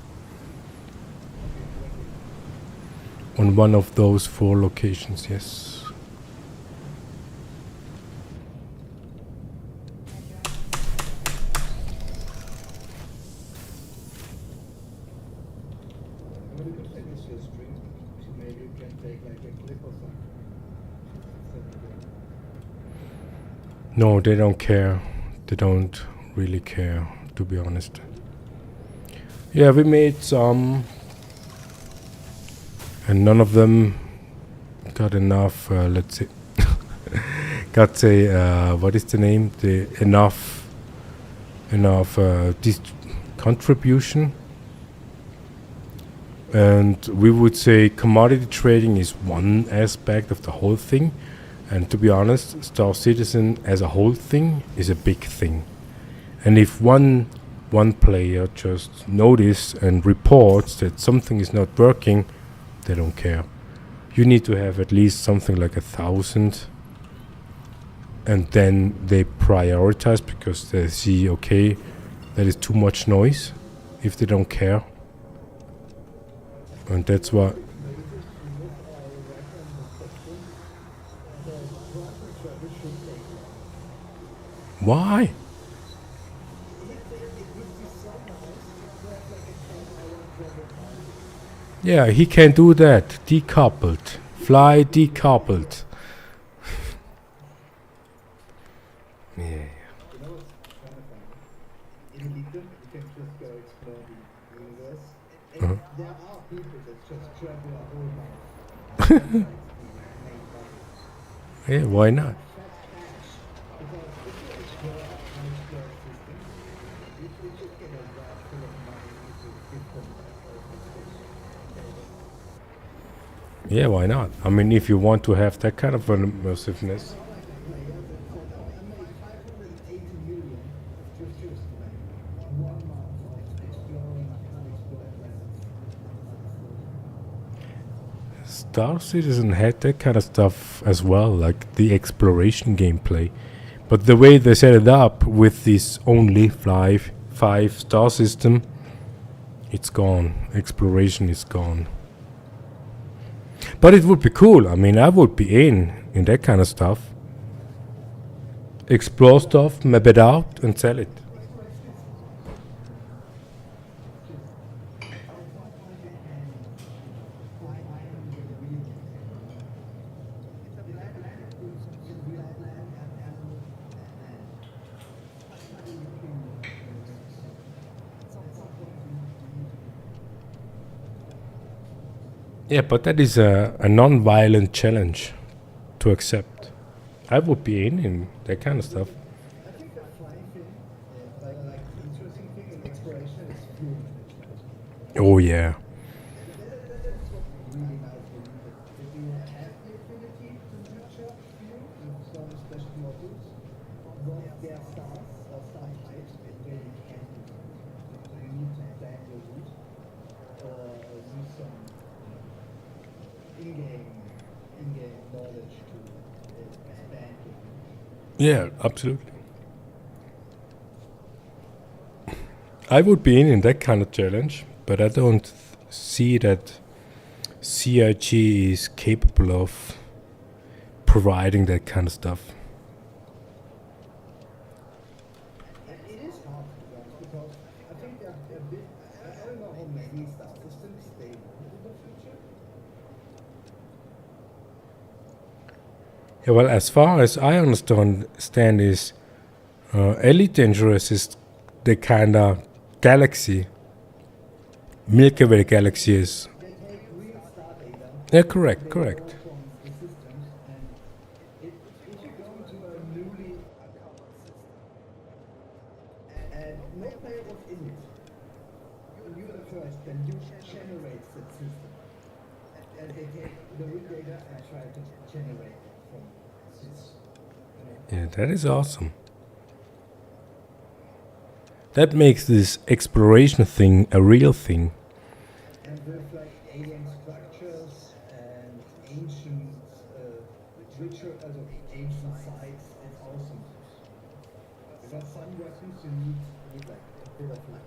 on one of those 4 locations. Yes. Maybe you can finish your stream, so maybe you can take like a clip or something. No, they don't care. They don't really care, to be honest. Yeah, we made some, and none of them got enough. Let's say, what is the name? The enough this contribution. And we would say commodity trading is one aspect of the whole thing. And to be honest, Star Citizen as a whole thing is a big thing. And if one player just notices and reports that something is not working, they don't care. You need to have at least something like 1,000, and then they prioritize because they see, okay, that is too much noise if they don't care. And that's why. Why? Yeah, he can do that. Decoupled. Fly decoupled. Yeah. You know what's kind of funny? In Beacon, you can just go explore the universe. And there are people that just travel a whole month. Yeah, why not? Yeah, why not? I mean, if you want to have that kind of an immersiveness. Star Citizen had that kind of stuff as well, like the exploration gameplay. But the way they set it up with this only 5-star system, it's gone. Exploration is gone. But it would be cool. I mean, I would be in that kind of stuff. Explore stuff, map it out, and sell it. Yeah, but that is a non-violent challenge to accept. I would be in that kind of stuff. I think the flying thing, like the interesting thing in exploration is fuel management. Oh yeah. That's what really nice for you. If you have the ability to recharge fuel with some special modules, what their stars or star types and where you can do it. So you need to plan your route or use some in-game knowledge to expand your route. Yeah, absolutely. I would be in that kind of challenge, but I don't see that CIG is capable of providing that kind of stuff. It is hard to be honest because I think they're a bit. I don't know how many star systems they will in the future. Yeah, well, as far as I understand is Elite Dangerous is the kind of galaxy Milky Way galaxy is. They take real star data. Yeah, correct, They correct. draw from the systems, and if you go into a newly uncovered system and no player was in it, you the first, then you generate that system, and they take the real data and try to generate it from this. Yeah, that is awesome. That makes this exploration thing a real thing. And with like alien structures and ancient ritual, also ancient sites, it's awesome. Because some weapons you need like a bit of luck.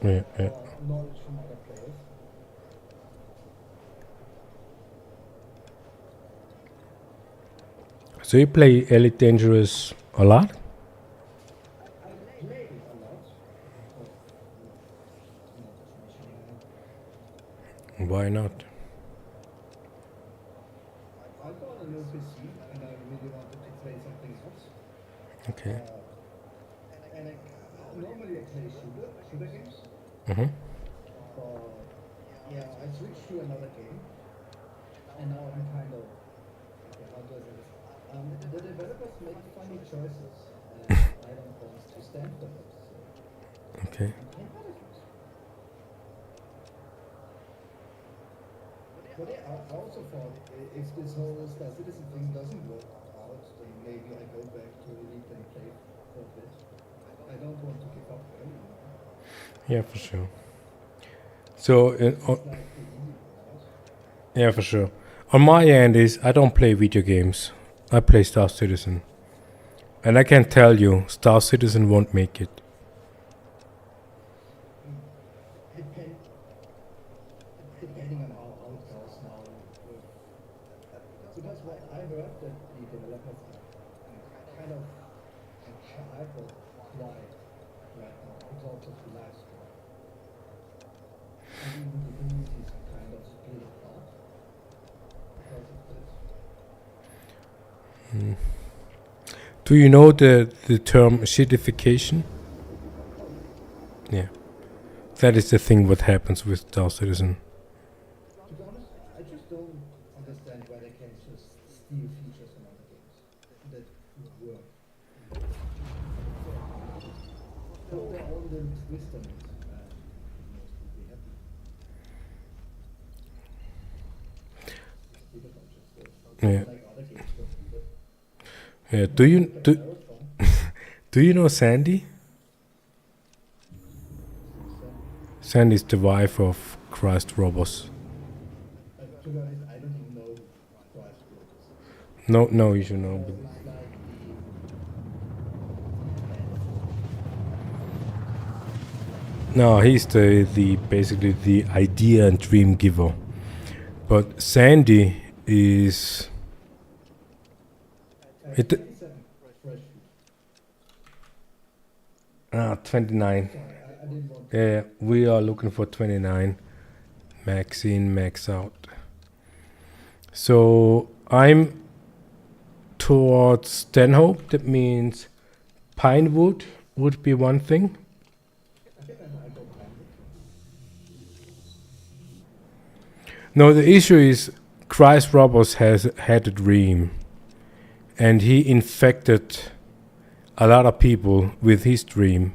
Yeah. Or knowledge from other players. So you play Elite Dangerous a lot? I played it a lot. But not as much anymore. Why not? I got a new PC and I really wanted to play something else. Okay. And normally I play shooter games. Mm-hmm. But yeah, I switched to another game. And now I'm kind of, okay, how do I say this? The developers make funny choices, and I don't want to stand for them. So Okay. I apologize. But yeah, I also thought if this whole Star Citizen thing doesn't work out, then maybe I go back to Elite and play for a bit. I don't want to give up early. Yeah, for sure. So, It's like the easy part. yeah, for sure. On my end is I don't play video games. I play Star Citizen. And I can tell you, Star Citizen won't make it. Depending on how it goes now. Because what I heard that the developers are kind of shy but quiet right now because of the live stream. And even the communities are kind of split apart because of this. Do you know the term shitification? Yeah. That is the thing what happens with Star Citizen. To be honest, I just don't understand why they can't just steal features from other games that would work. Put their own little twist on it, and most would be happy. Because I'm just Yeah. like other games don't do that. Yeah. Marathon, Do you know Sandy? Sandy is the wife of Christ Roberts. to be honest, I don't even know who Christ Roberts is. No, you should know. But It's like no, he's the basically the idea and dream giver. But Sandy is it 27 fresh food. 29. Sorry, I didn't want Yeah, we are looking for 29. Max in, max out. So I'm towards Stanhope. That means Pinewood would be one thing. I think I go behind it. No, the issue is Christ Roberts has had a dream, and he infected a lot of people with his dream,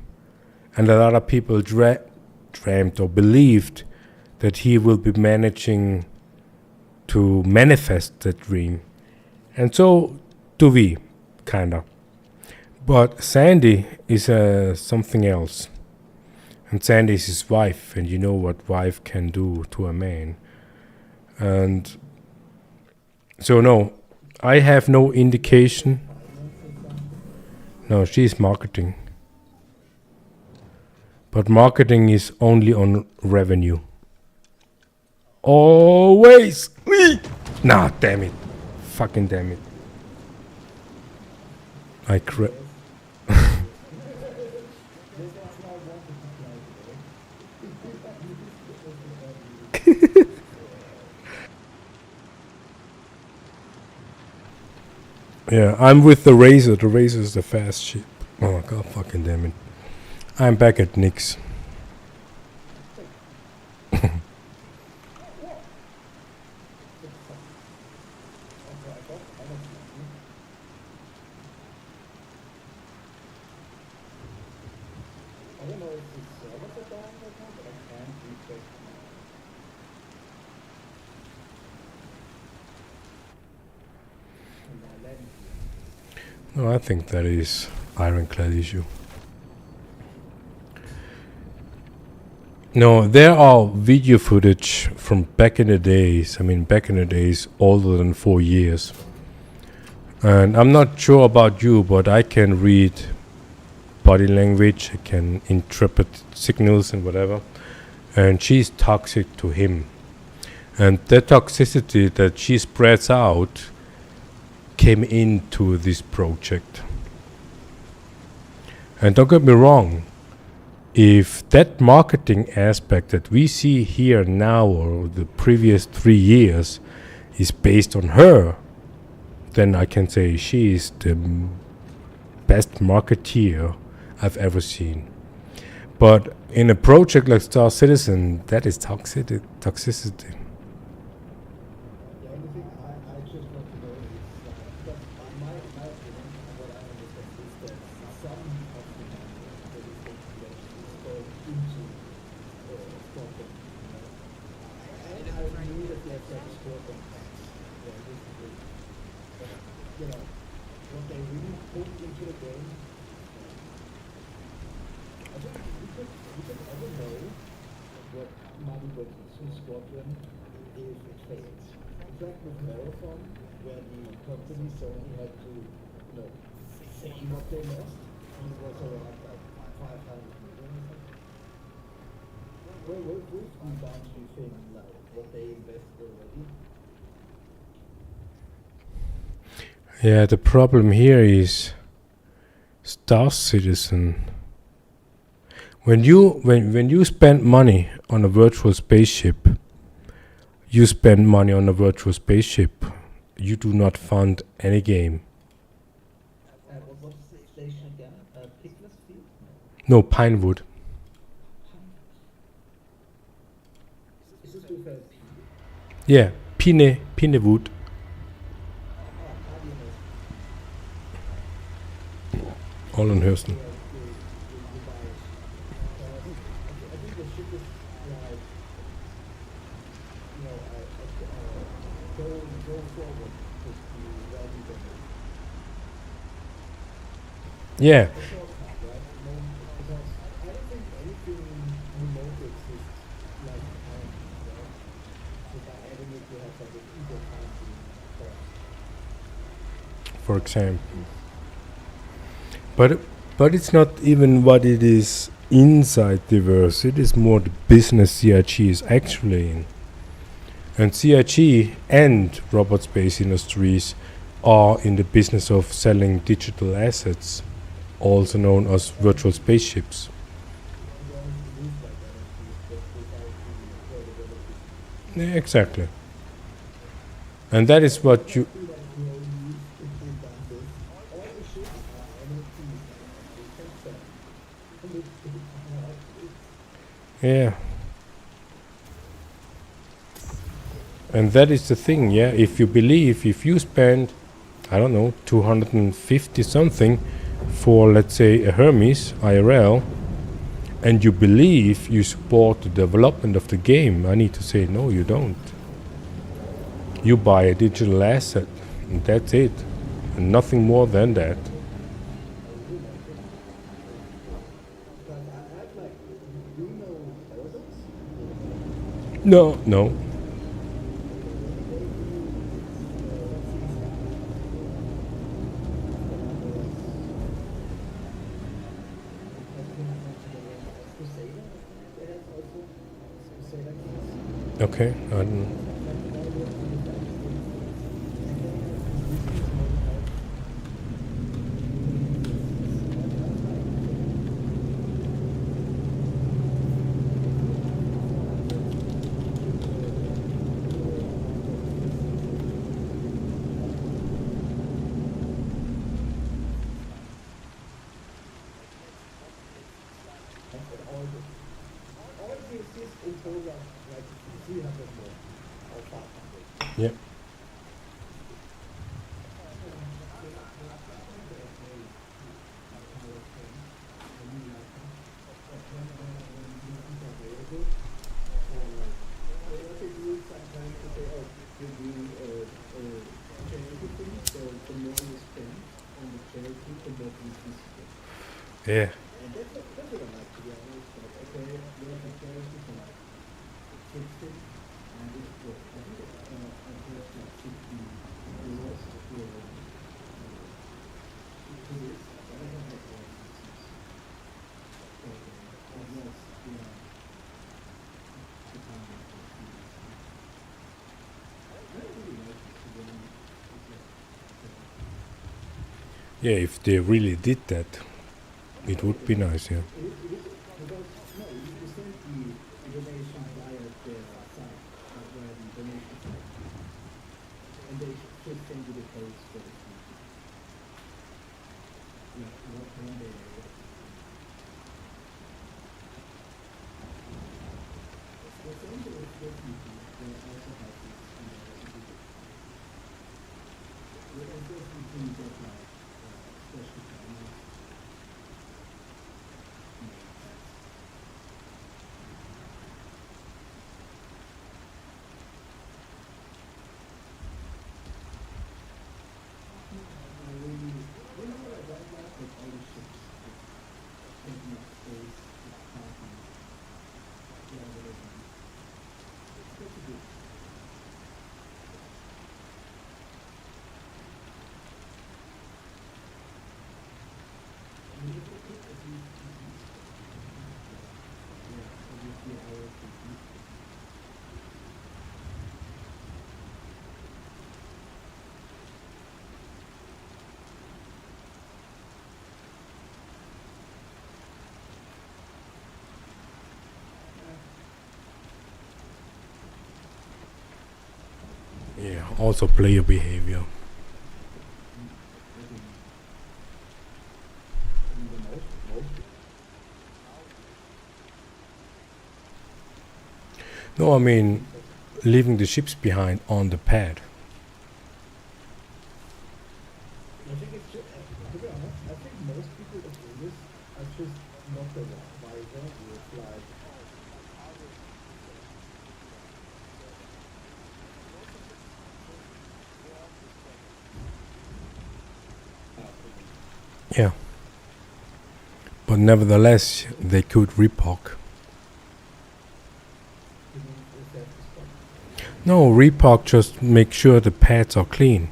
and a lot of people dreamt or believed that he will be managing to manifest that dream. And so do we, kinda. But Sandy is something else. And Sandy is his wife, and you know what wife can do to a man. And so no, I have no indication. No, she's marketing. But marketing is only on revenue. Always! Nah, damn it. Fucking damn it. I cra- Yeah, I'm with the Razer. The Razer is the fast ship. Oh god, fucking damn it! I'm back at Nick's. I don't know if the servers are down right now, but I can't recheck my lens. No, I think that is ironclad issue. No, there are video footage from back in the days. I mean, back in the days, older than 4 years. And I'm not sure about you, but I can read body language, I can interpret signals and whatever. And she's toxic to him. And the toxicity that she spreads out came into this project. And don't get me wrong, if that marketing aspect that we see here now or the previous 3 years is based on her, then I can say she is the best marketeer I've ever seen. But in a project like Star Citizen, that is toxicity. The only thing I just want to know is, because my opinion, what I understand is that some of the money that is being invested is going into Scotland. And I knew that they have some Scotland tax. Yeah, recently. But, you know, what they really put into the game, I think we could ever know what money went into Scotland if it fails. It's like with Marathon, where the companies only had to, say what they lost, and it was around like 500 million or something. Which rebounds do you think, like, what they invested already? Yeah, the problem here is Star Citizen. When you spend money on a virtual spaceship, you spend money on a virtual spaceship. You do not fund any game. What's the station again? Pickless Field? No, Pinewood. Is this with a P? Yeah, Pinewood. All in Houston. I think the ship is like, go forward with the value of it. Yeah, Because I don't think anything remote exists like time, right? So by adding it, you have like an equal time to cost. for example. But it's not even what it is inside the verse. It is more the business CIG is actually in. And CIG and Robot Space Industries are in the business of selling digital assets, also known as virtual spaceships. Yeah, exactly. And that is what you... Yeah. And that is the thing, yeah. If you believe, if you spend, I don't know, 250 something for, let's say, a Hermes IRL, and you believe you support the development of the game, I need to say, no, you don't. You buy a digital asset, and that's it. And nothing more than that. No. Okay, I don't know. is in total like 300 more or 500. Yeah. Yeah. And that's what I like, to be honest. But okay, there's a charity from fixed it, and it's good. I think it's just like 60 euros to this. But I don't have one. Unless, you know, the time is I really like this to be honest. Yeah, if they really did that, it would be nice, yeah. It is because no, you send the donation via their site, where the donation site, and they should send you the codes for the fee. Yeah, one day. The same way with GeForce, they also have this with GeForce, you get like special cameras. Yeah, also player behavior. No, I mean, leaving the ships behind on the pad. I think it's just, to be honest, I think most people that do this are just not the wiser with like. Yeah. But nevertheless, they could repoc. No, repoc just make sure the pads are clean.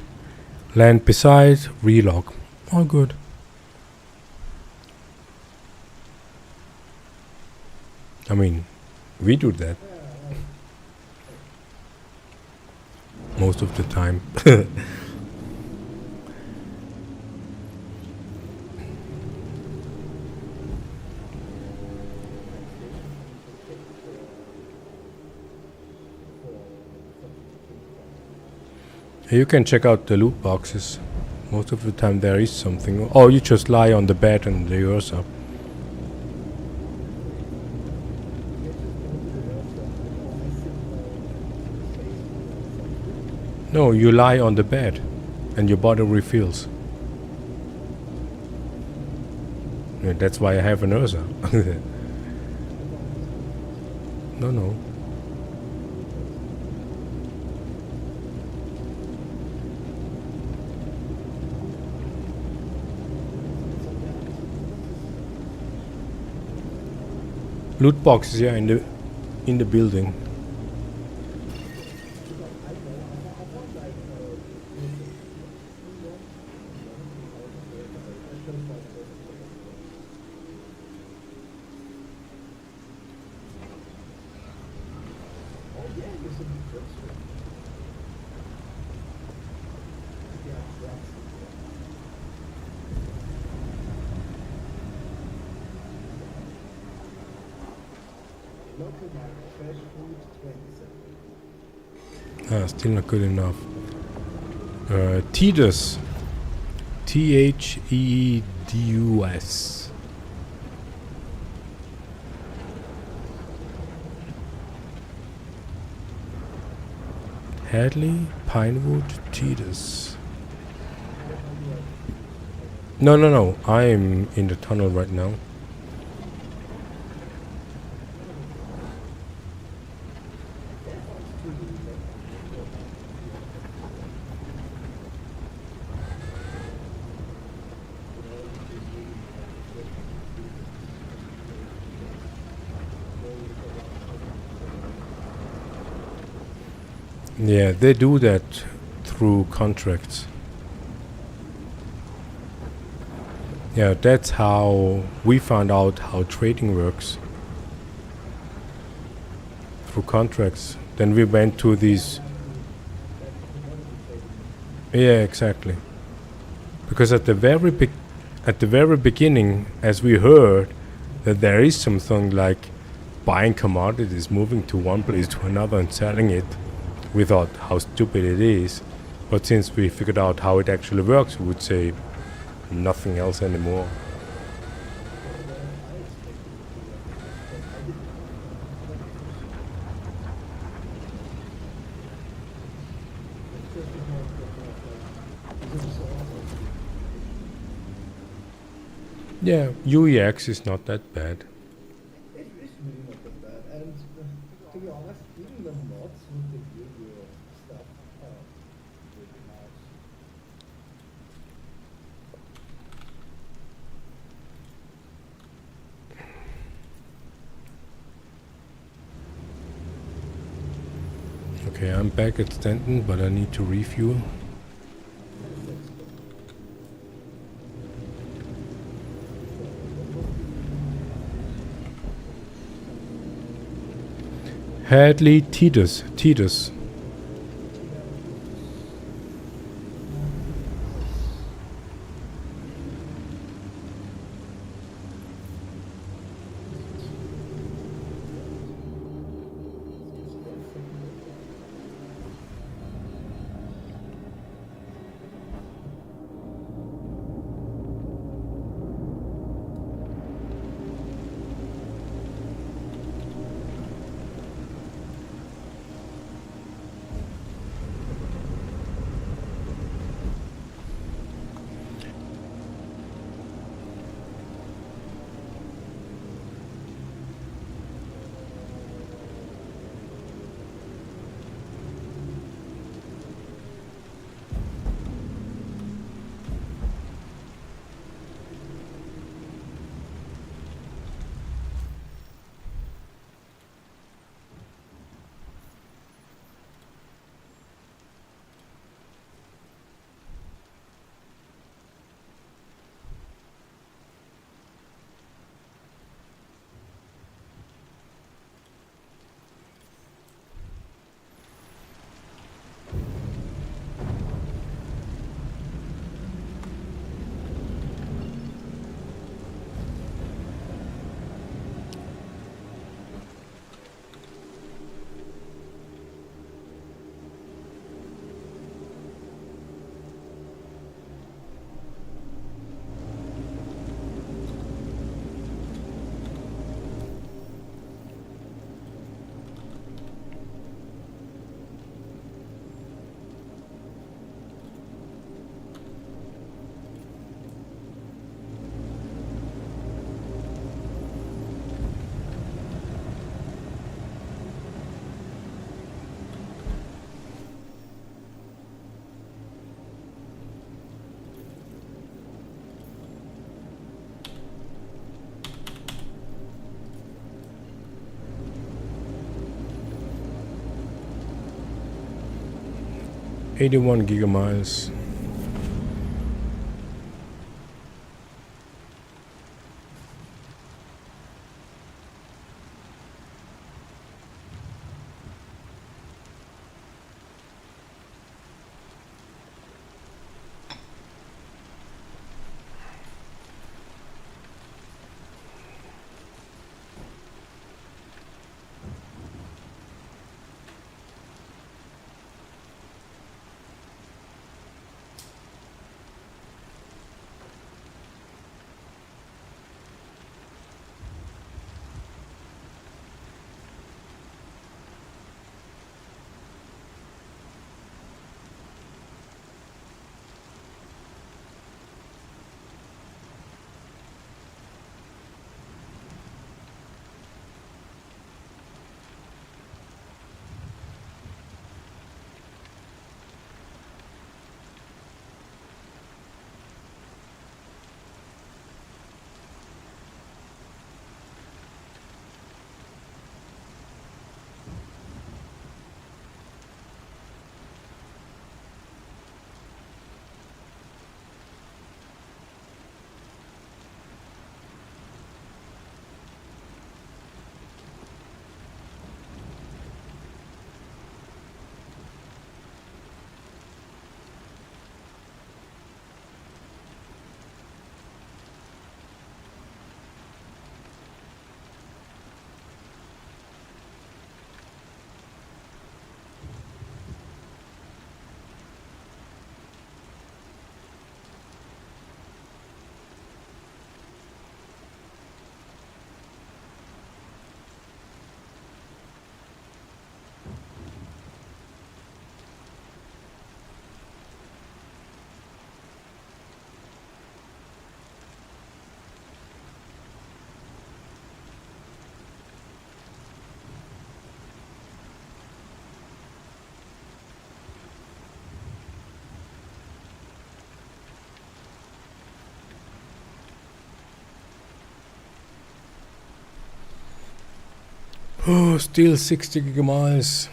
Land beside, relog. All good. I mean, we do that most of the time. You can check out the loot boxes. Most of the time there is something. Or you just lie on the bed and the yours up. No, you lie on the bed and your body refills. Yeah, that's why I have an Ursa. No. Loot boxes, yeah, in the building. Still not good enough. Thedus. Thedus. Hadley, Pinewood, Titus. No. I'm in the tunnel right now. Yeah, they do that through contracts. Yeah, that's how we found out how trading works. Through contracts. Then we went to these... Yeah, exactly. Because at the very beginning, as we heard, that there is something like buying commodities, moving to one place to another and selling it. We thought how stupid it is, but since we figured out how it actually works, we would say nothing else anymore. Yeah, UEX is not that bad. It is really not that bad, and to be honest, even the mods with the video stuff are really nice. Okay, I'm back at Stanton, but I need to refuel. Hadley, Titus. .81 gigamiles. Oh, still 60 gigamiles.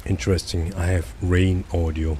Interesting, I have rain audio.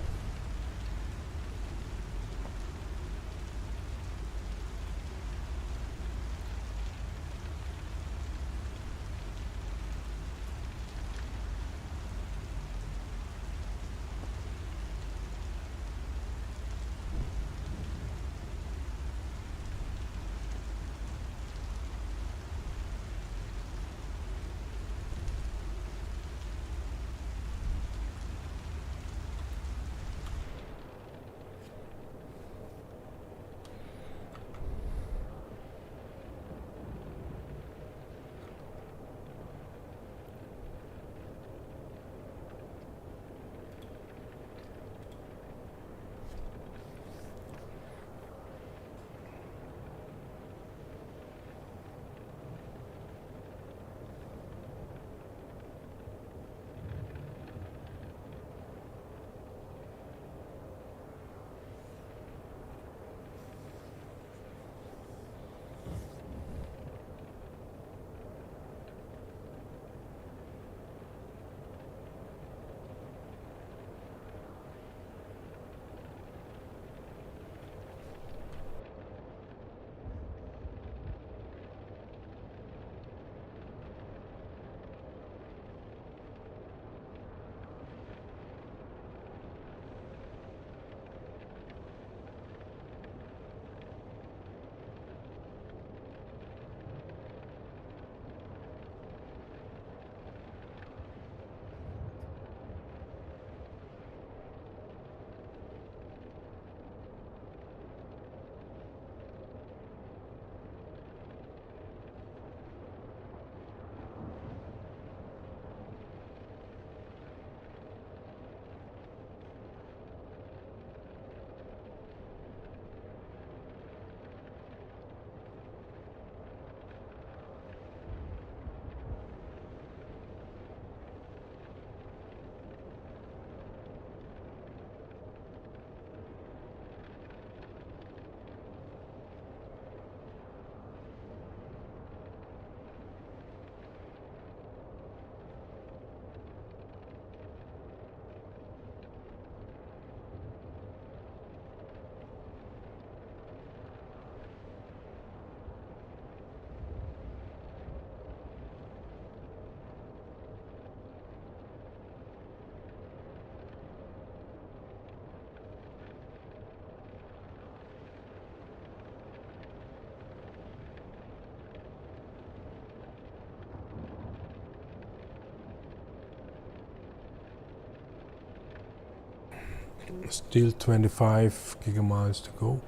Still 25 gigamiles to go.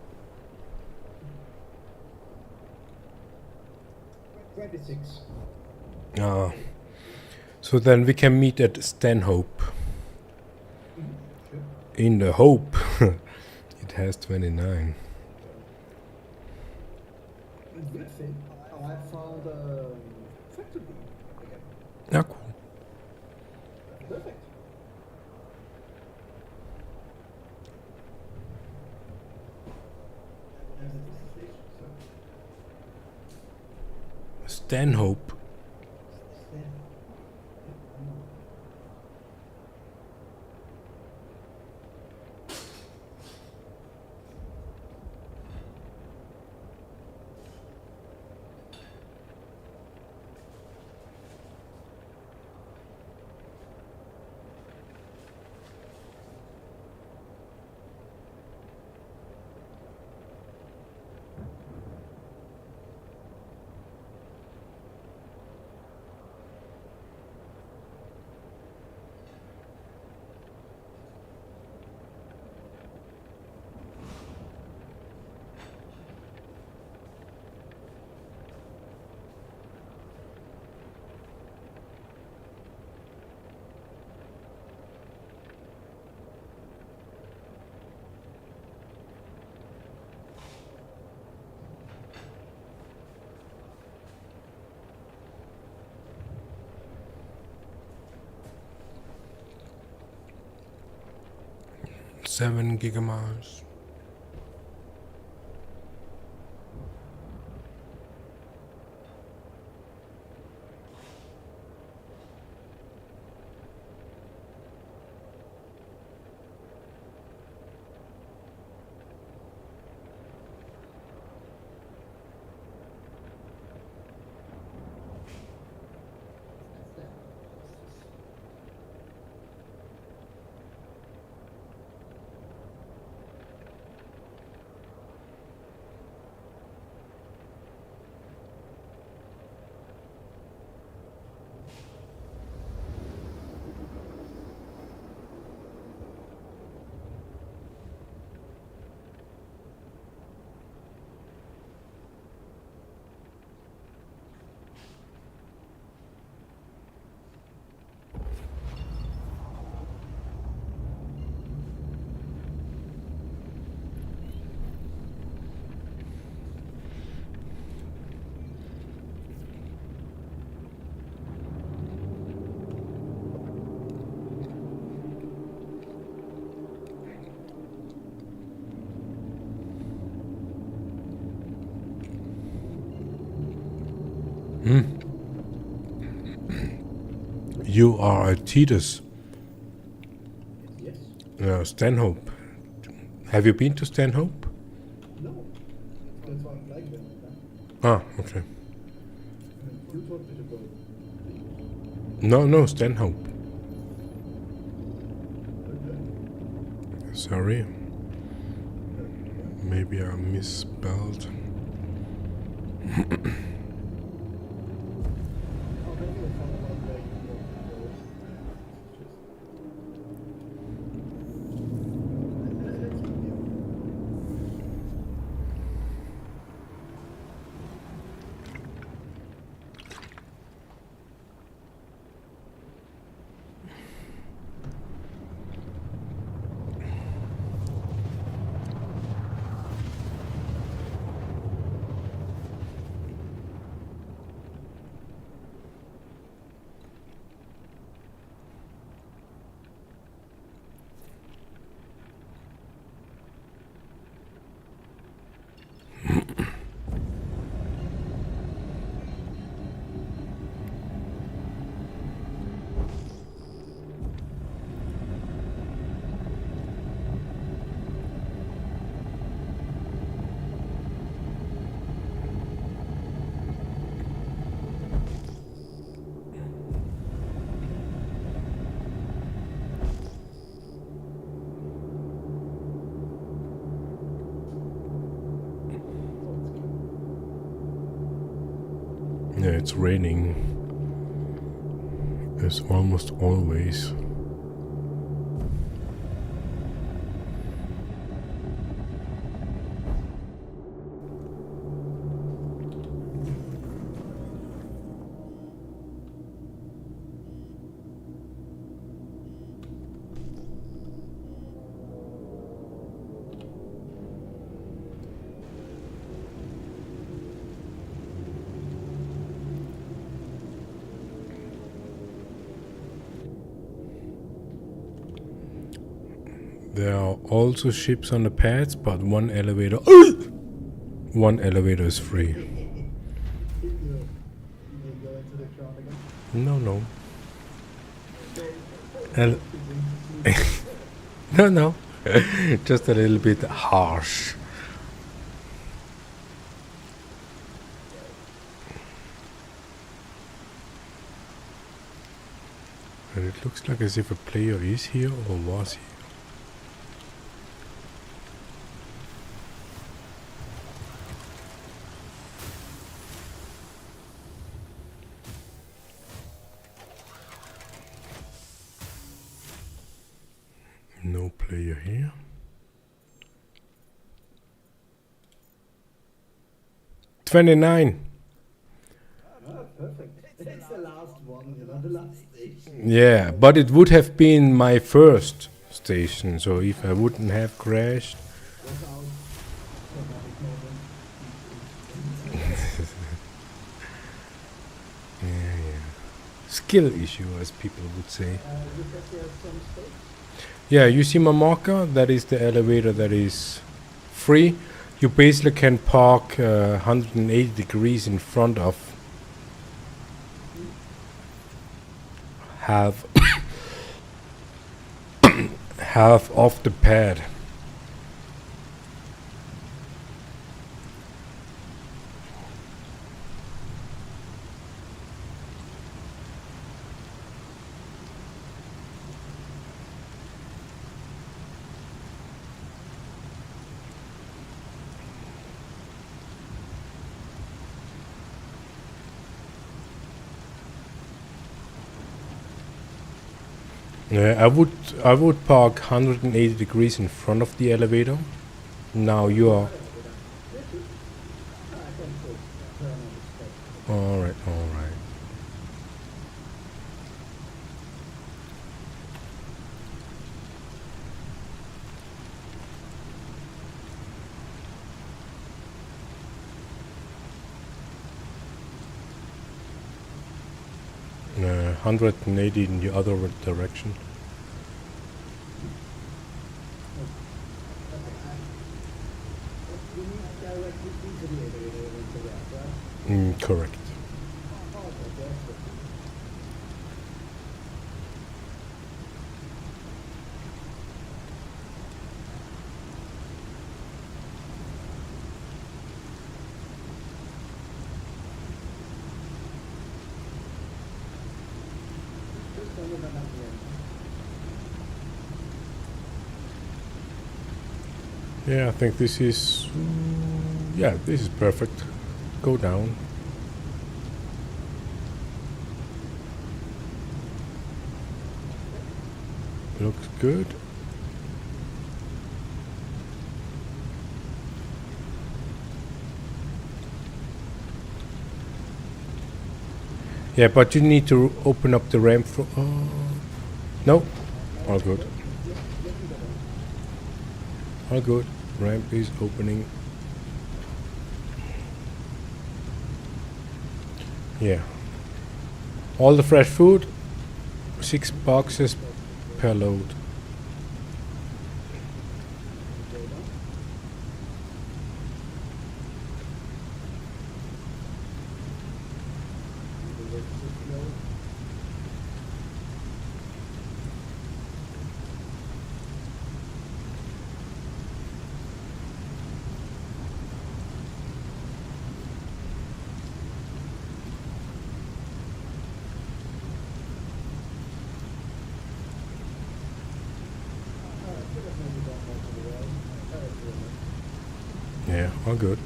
26. Ah, so then we can meet at Stanhope. Sure. In the Hope, it has 29. Good thing. I found a factory again. Ah, cool. Perfect. There's a destination, so. Stanhope. Stand. 7 gigabytes. You are a Titus. Yes. Stanhope. Have you been to Stanhope? No. That's why I'm like that. Ah, okay. You told me to go. No, Stanhope. Okay. Sorry. Maybe I misspelled. Oh, maybe I found out where you want to go. Let's continue. Yeah, it's raining. As almost always. There are also ships on the pads, but one elevator is free. Did you go into the crowd again? No. So, No. Just a little bit harsh. And it looks like as if a player is here or was here. No player here. $29. perfect. It's the last one, the last station. Yeah, but it would have been my first station, so if I wouldn't have crashed. Without traumatic moment. Yeah. Skill issue, as people would say. You said you have some space? Yeah, you see my marker? That is the elevator that is free. You basically can park 180 degrees in front of half half of the pad. Yeah, I would park 180 degrees in front of the elevator. Now you are. All right, all right. No, 180 in the other direction. Correct. Yeah, I think this is. Yeah, this is perfect. Go down. Looks good. Yeah, but you need to open up the ramp for. No, all good. All good. Ramp is opening. Yeah. All the fresh food, 6 boxes per load. Yeah, all good.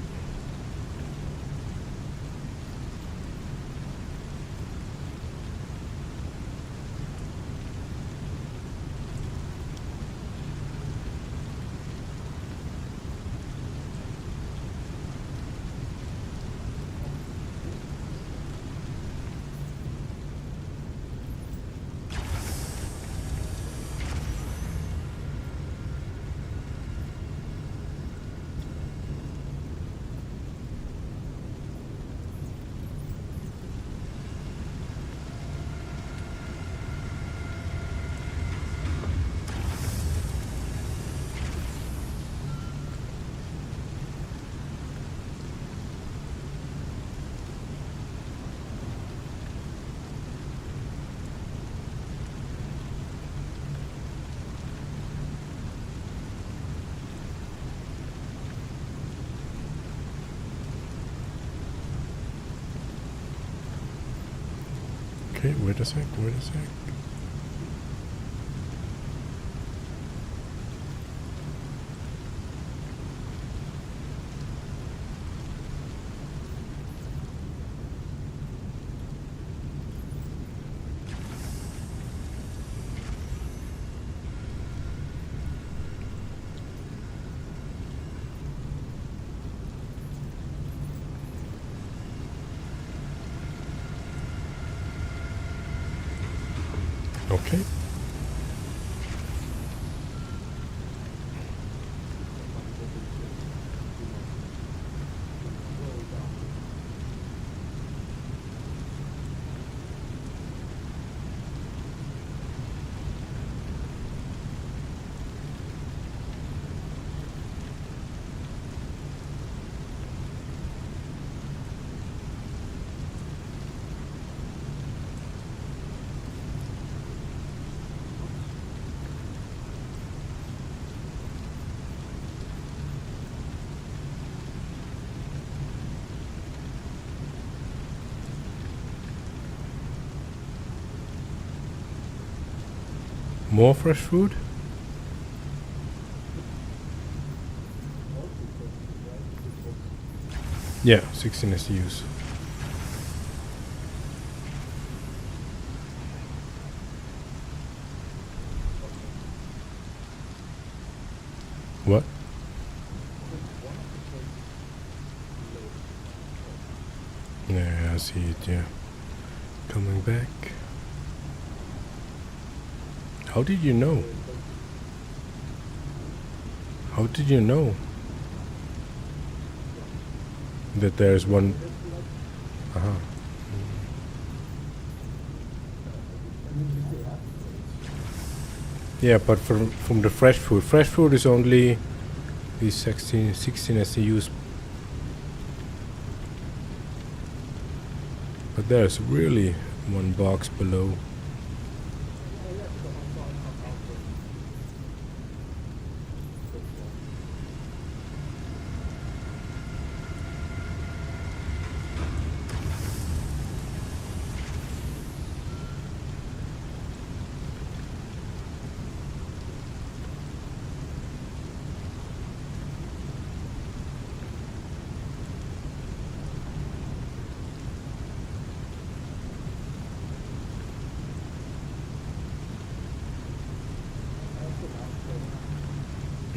Okay, wait a sec. Okay. More fresh food? Yeah, 16 SUs. What? Yeah, I see it, yeah. Coming back. How did you know? How did you know that there's one? Uh-huh. Yeah, but from the fresh food is only these 16 SEUs. But there's really one box below.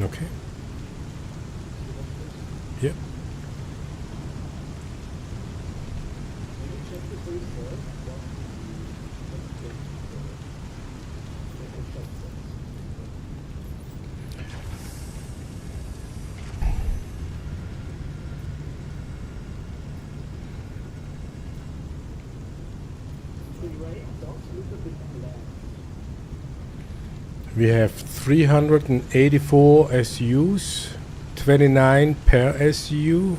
Okay. Yep. We have 384 SUs, 29 per SU.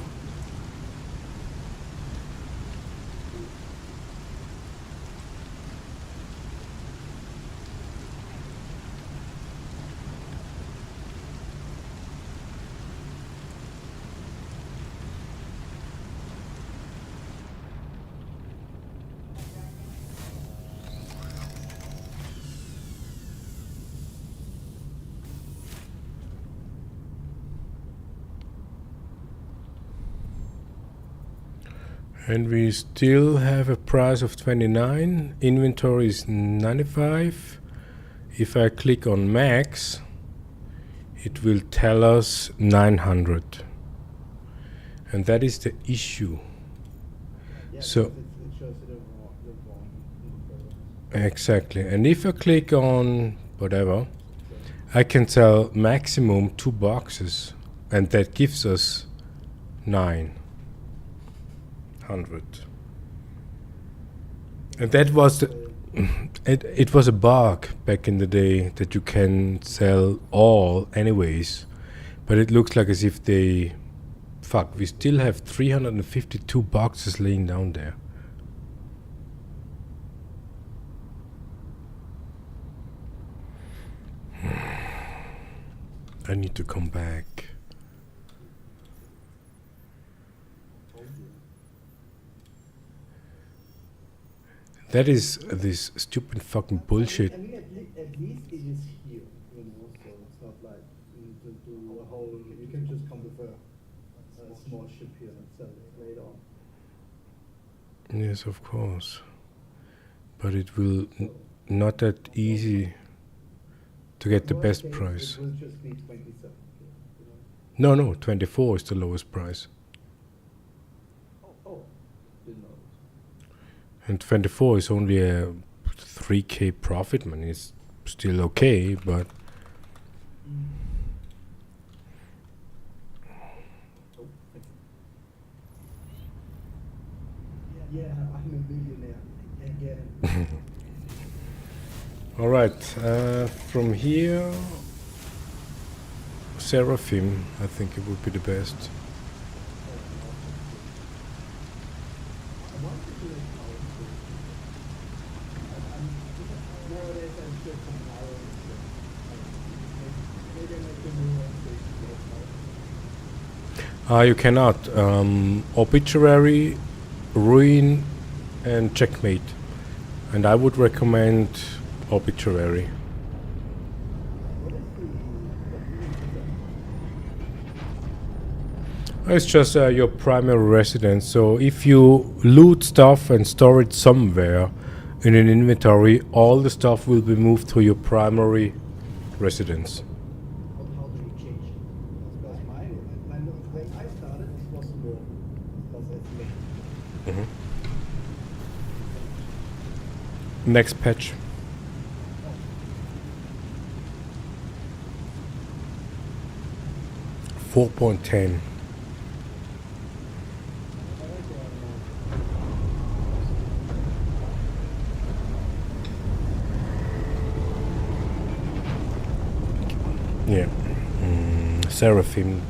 And we still have a price of 29. Inventory is 95. If I click on max, it will tell us 900. And that is the issue. Yeah, So it shows it the wrong exactly. And if I click on whatever, I can sell maximum 2 boxes, and that gives us 900. And that was the it was a bug back in the day that you can sell all anyways, but it looks like as if they we still have 352 boxes laying down there. I need to come back. That is this stupid fucking bullshit. I mean, at least it is here, you know, so it's not like you need to do a whole, you can just come with a small ship here and sell it later on. Yes, of course. But it will not that easy to get the best price. It will just be 27. You know? No, 24 is the lowest price. Oh, didn't know. And 24 is only a 3K profit, man. It's still okay, but yeah, I'm a millionaire again. all right. From here, Seraphim, I think it would be the best. You cannot. Obituary, ruin, and checkmate. And I would recommend obituary. It's just your primary residence. So if you loot stuff and store it somewhere in an inventory, all the stuff will be moved to your primary residence. But how do you change it? Because when I started, it was more. Because it's linked. Next patch. Oh. 4.10. Yeah. Seraphim.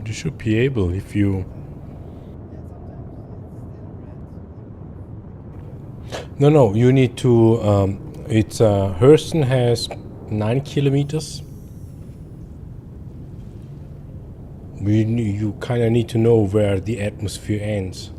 You should be able if you... No, you need to... it's Hurston has 9 kilometers. You kind of need to know where the atmosphere ends.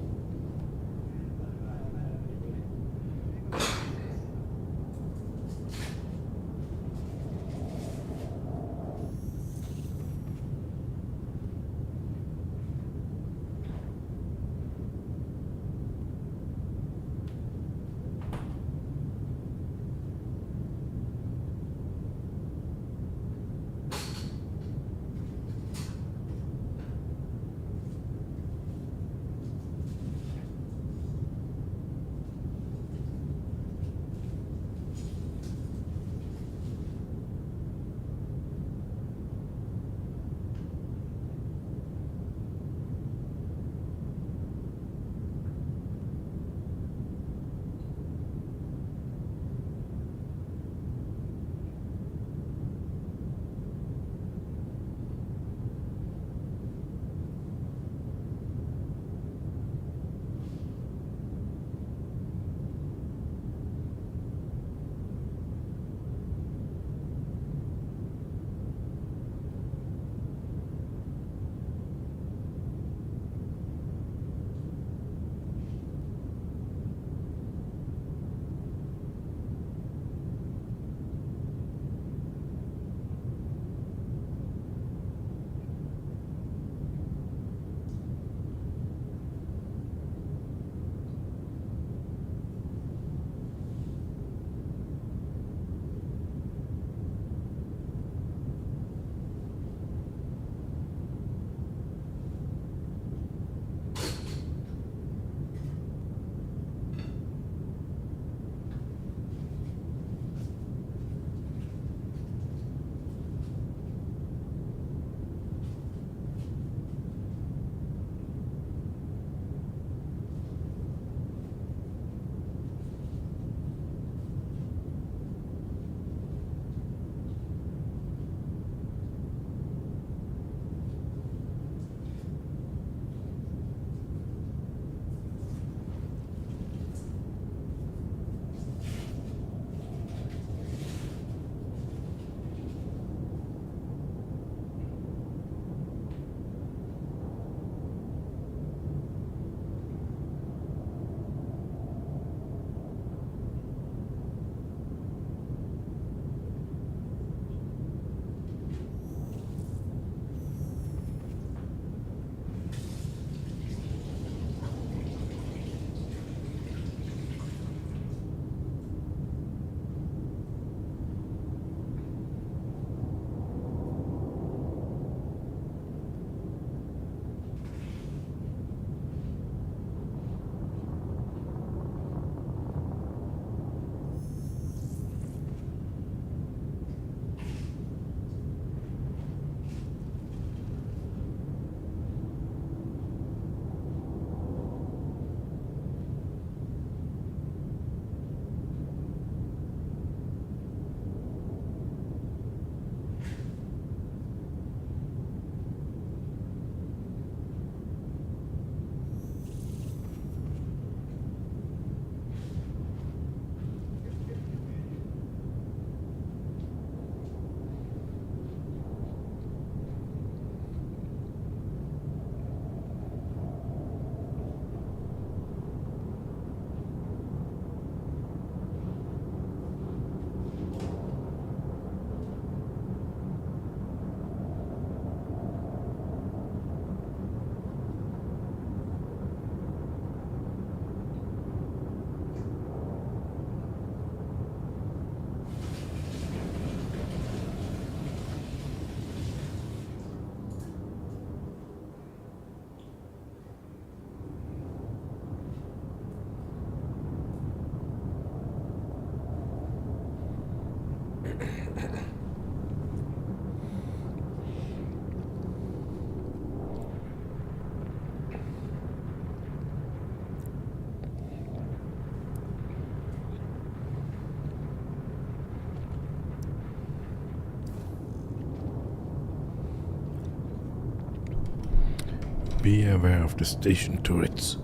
Be aware of the station turrets.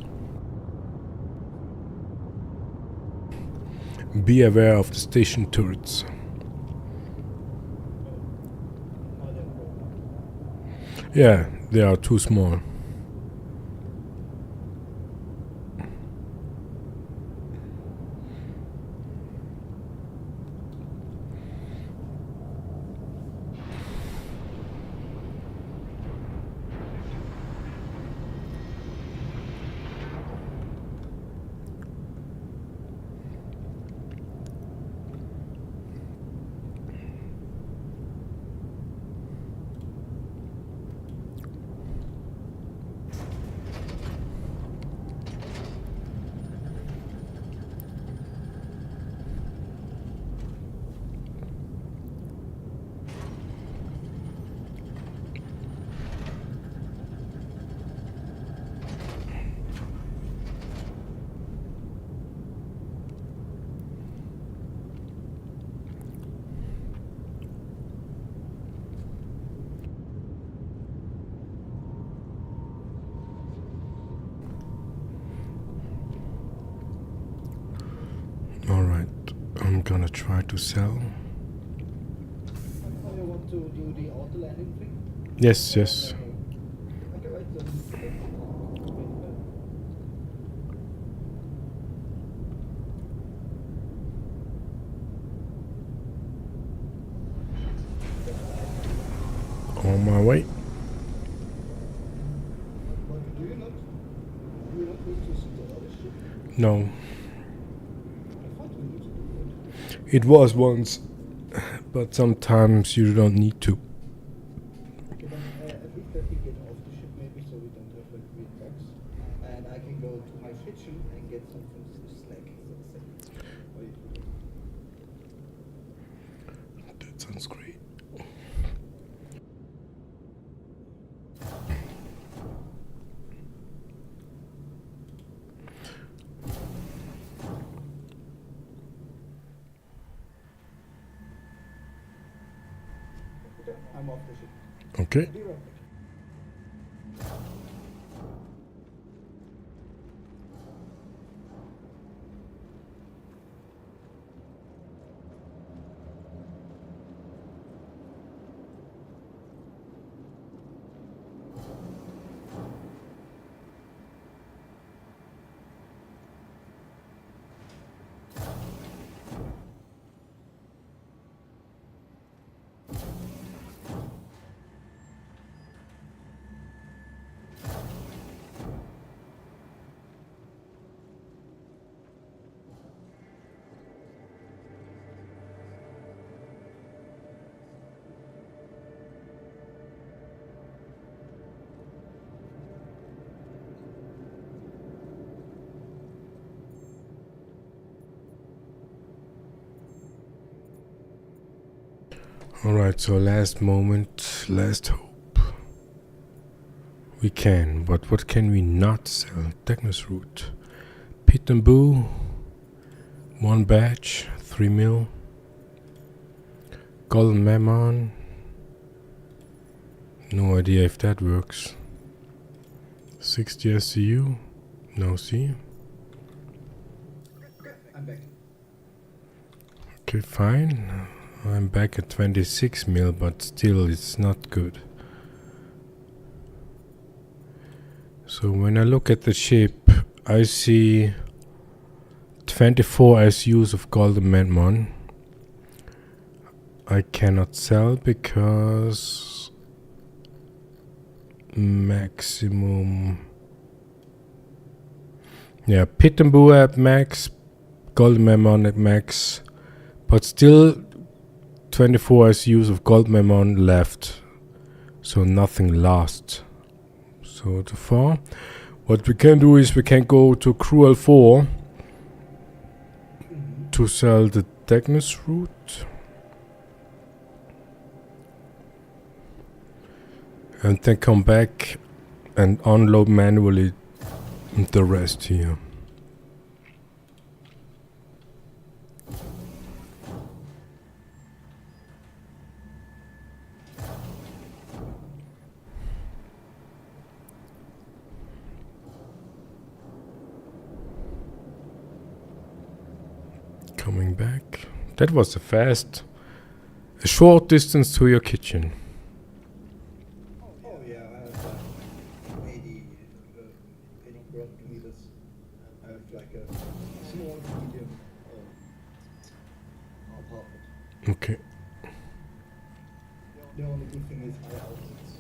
Be aware of the station turrets. Yeah, they are too small. Alright, I'm gonna try to sell. Oh, you want to do the auto landing thing? Yes, yes. Okay, right, so On my way. but do you not need to store the ship? No. I thought we need to do it. It was once, but sometimes you don't need to. Okay, then at least let me get off the ship maybe so we don't have like weird bugs. And I can go to my kitchen and get something to slack, so to say. Or you do it. That sounds great. Okay, I'm off the ship. Okay. Be right back. Alright, so last moment, last hope. We can, but what can we not sell? Technos root. Pit and Boo. 1 batch, 3 mil. Golden Mammon. No idea if that works. 60 SCU. No C. Okay, I'm back. Okay, fine. I'm back at 26 mil, but still it's not good. So when I look at the ship, I see 24 SUs of Golden Mammon. I cannot sell because maximum. Yeah, Pit and Boo at max, Golden Mammon at max, but still 24 SUs of Gold Mammon left, so nothing lost. So far, what we can do is we can go to Cruel 4 to sell the Technos root, and then come back and unload manually the rest here. coming back. That was a short distance to your kitchen. Oh yeah, I have 80 square meters. I have like a small, medium apartment. Okay. The only good thing is I outfits.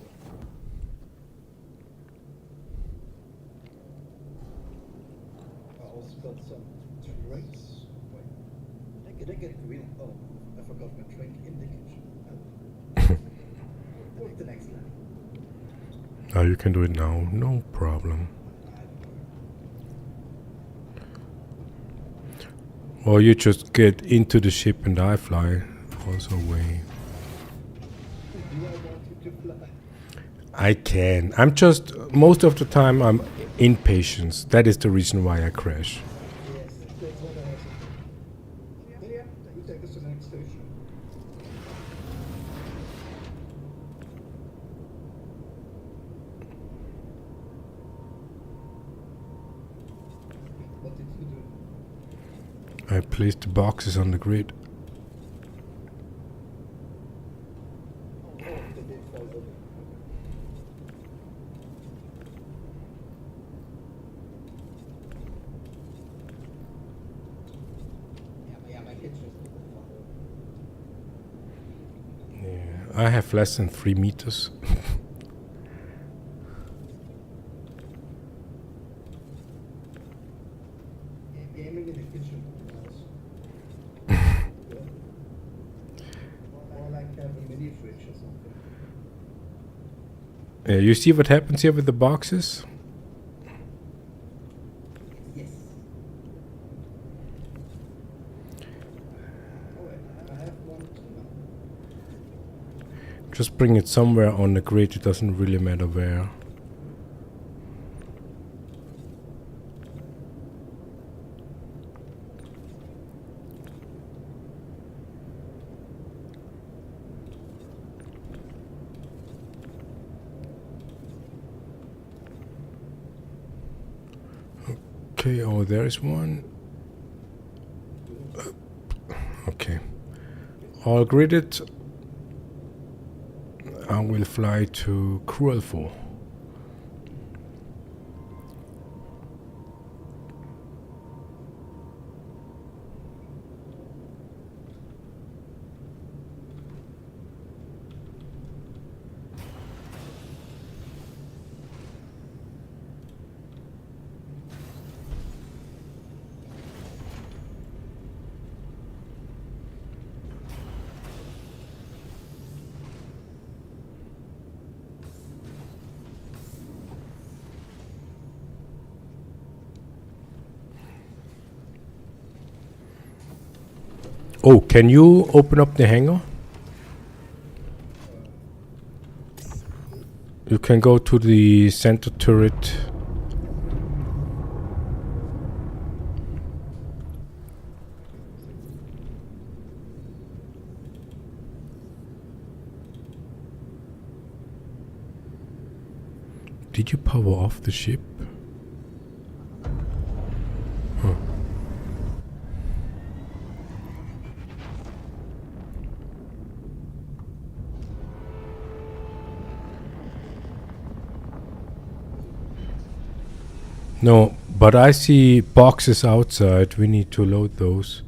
I also got some drinks. Wait, did I get real? Oh, I forgot my drink in the kitchen. What's the next line? Oh, you can do it now. No problem. Or you just get into the ship and I fly. Also away. Do I want you to fly? I can. I'm just, most of the time I'm impatient. That is the reason why I crash. Yes, that's what I have. Yeah, you take us to the next station. What did you do? I placed the boxes on the grid. Oh, they did fall over. Yeah, my kitchen is Yeah, I have less than 3 meters. gaming in the kitchen. Nice. More like have a mini fridge or something. You see what happens here with the boxes? Yes. Oh, I have one too now. Just bring it somewhere on the grid. It doesn't really matter where. Okay, oh, there is one. Okay. All gridded. I will fly to Cruel 4. Oh, can you open up the hangar? You can go to the center turret. Did you power off the ship? Huh. No, but I see boxes outside. We need to load those.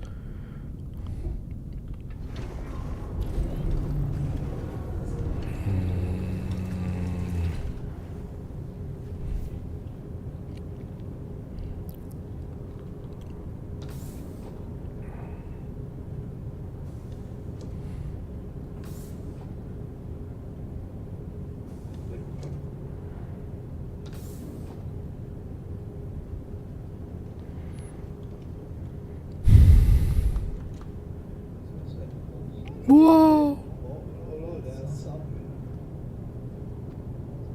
Whoa! Oh, there's some.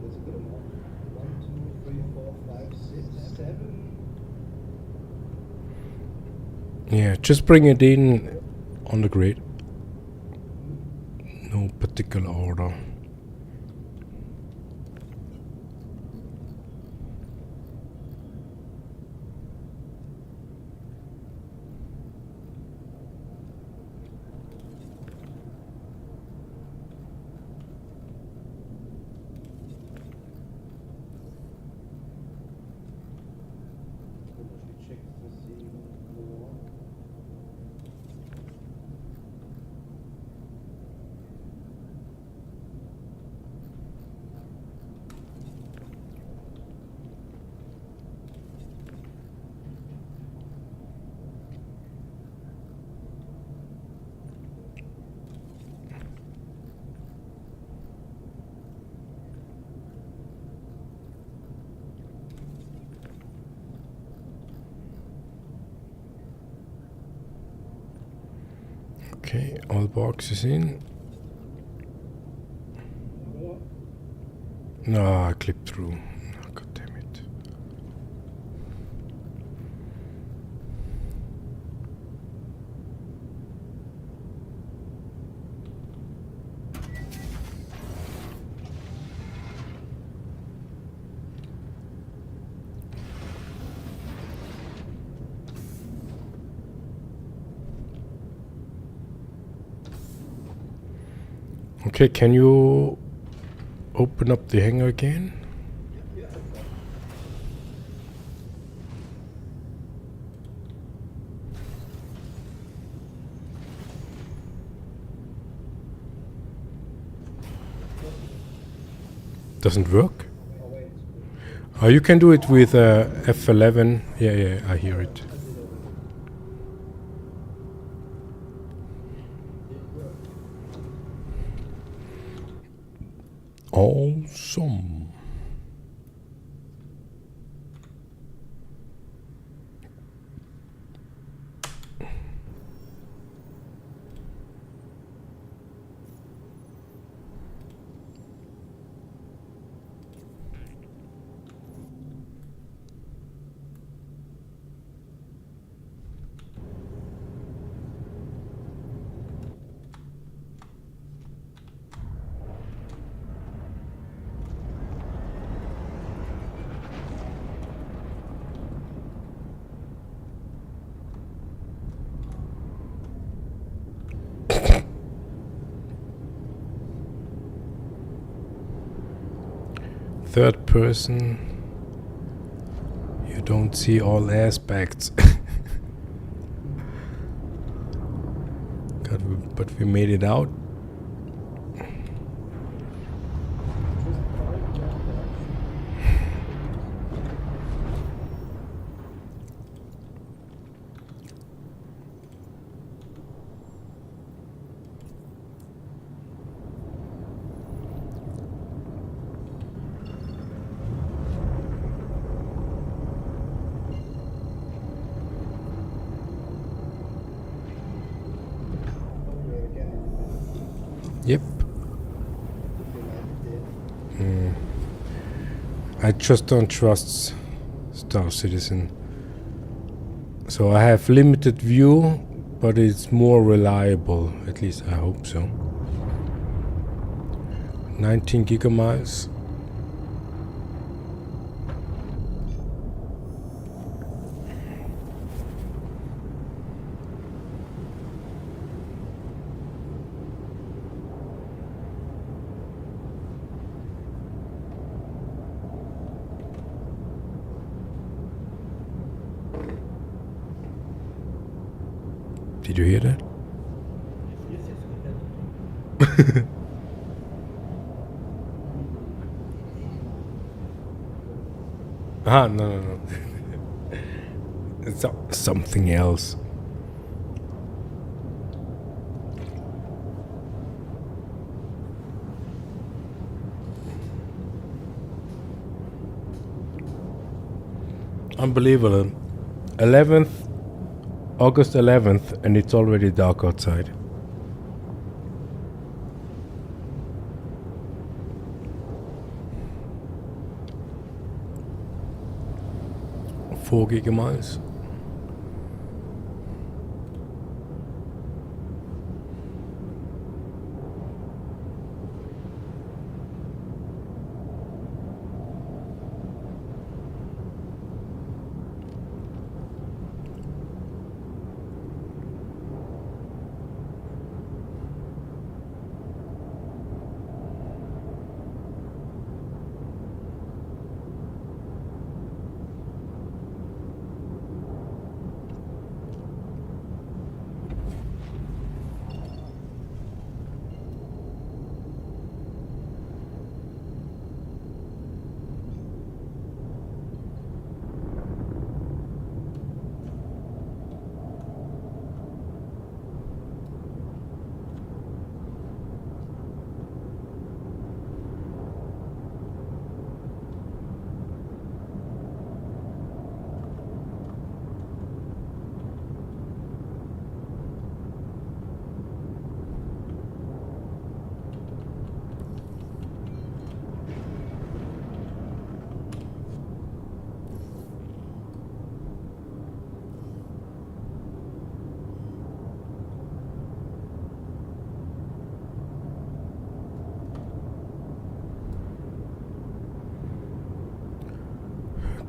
There's a good amount. 1, 2, 3, 4, 5, 6, 7. Yeah, just bring it in on the grid. No particular order. Okay, all boxes in. No, I clipped through. Oh, God damn it. Okay, can you open up the hanger again? Doesn't work? Oh, you can do it with F11. Yeah, I hear it. Awesome. Third person. You don't see all aspects. God, but we made it out. Yep. I just don't trust Star Citizen. So I have limited view, but it's more reliable. At least I hope so. 19 gigamiles. Did you hear that? Yes, No. It's something else. Unbelievable. 11th, August 11th, and it's already dark outside. Four gigamiles.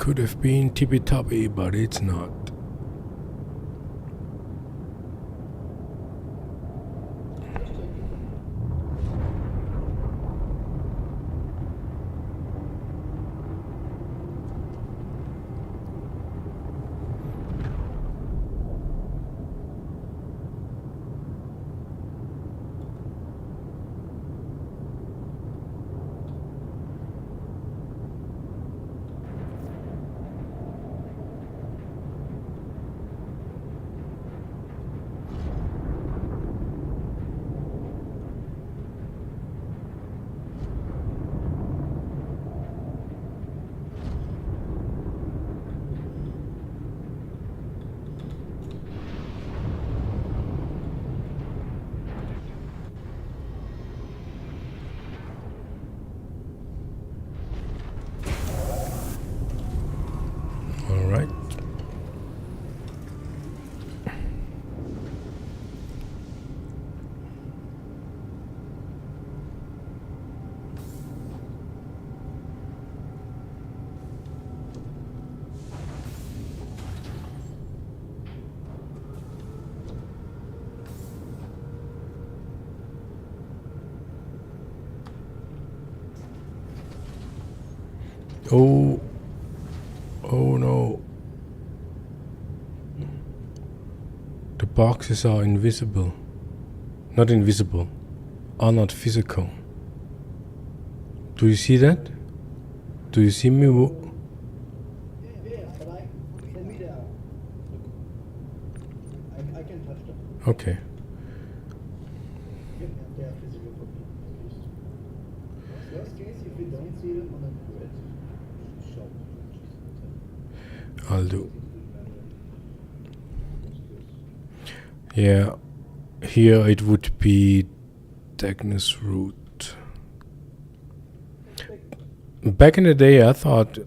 Could have been tippy-toppy, but it's not. Alright. Oh. Oh no. The boxes are invisible. Not invisible. Are not physical. Do you see that? Do you see me? Yeah, but for me they are. I can touch them. Okay. Yep, they are physical for me. Worst case, if you don't see them on a grid, show. I'll do. Yeah. Here it would be Dagnus root. Back in the day I thought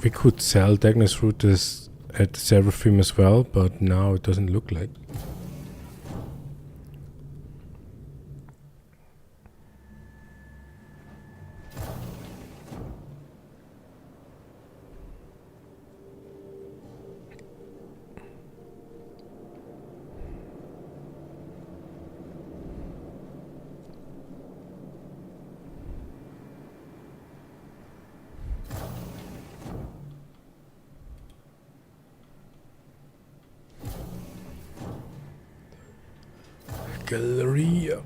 we could sell Dagnus root at Seraphim as well, but now it doesn't look like. Galleria.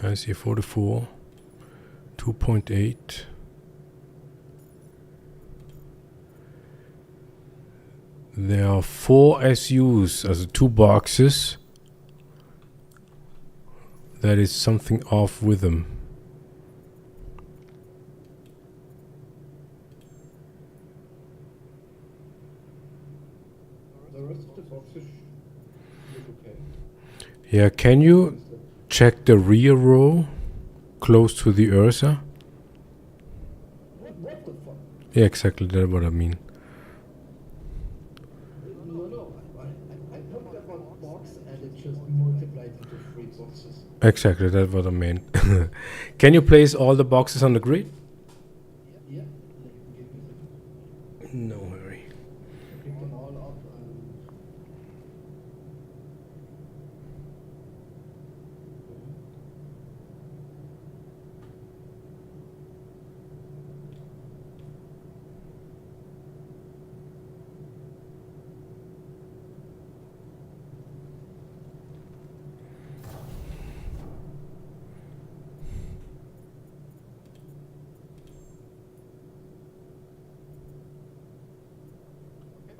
I see 44, 2.8. There are 4 ASUS, also 2 boxes. That is something off with them. The rest of the boxes look okay. Yeah, can you check the rear row close to the Ursa? What the fuck? Yeah, exactly, that's what I mean. No. I looked at one box and it just multiplied into 3 boxes. Exactly, that's what I mean. Can you place all the boxes on the grid? Yeah. Give me a second. No hurry. Pick them all up and...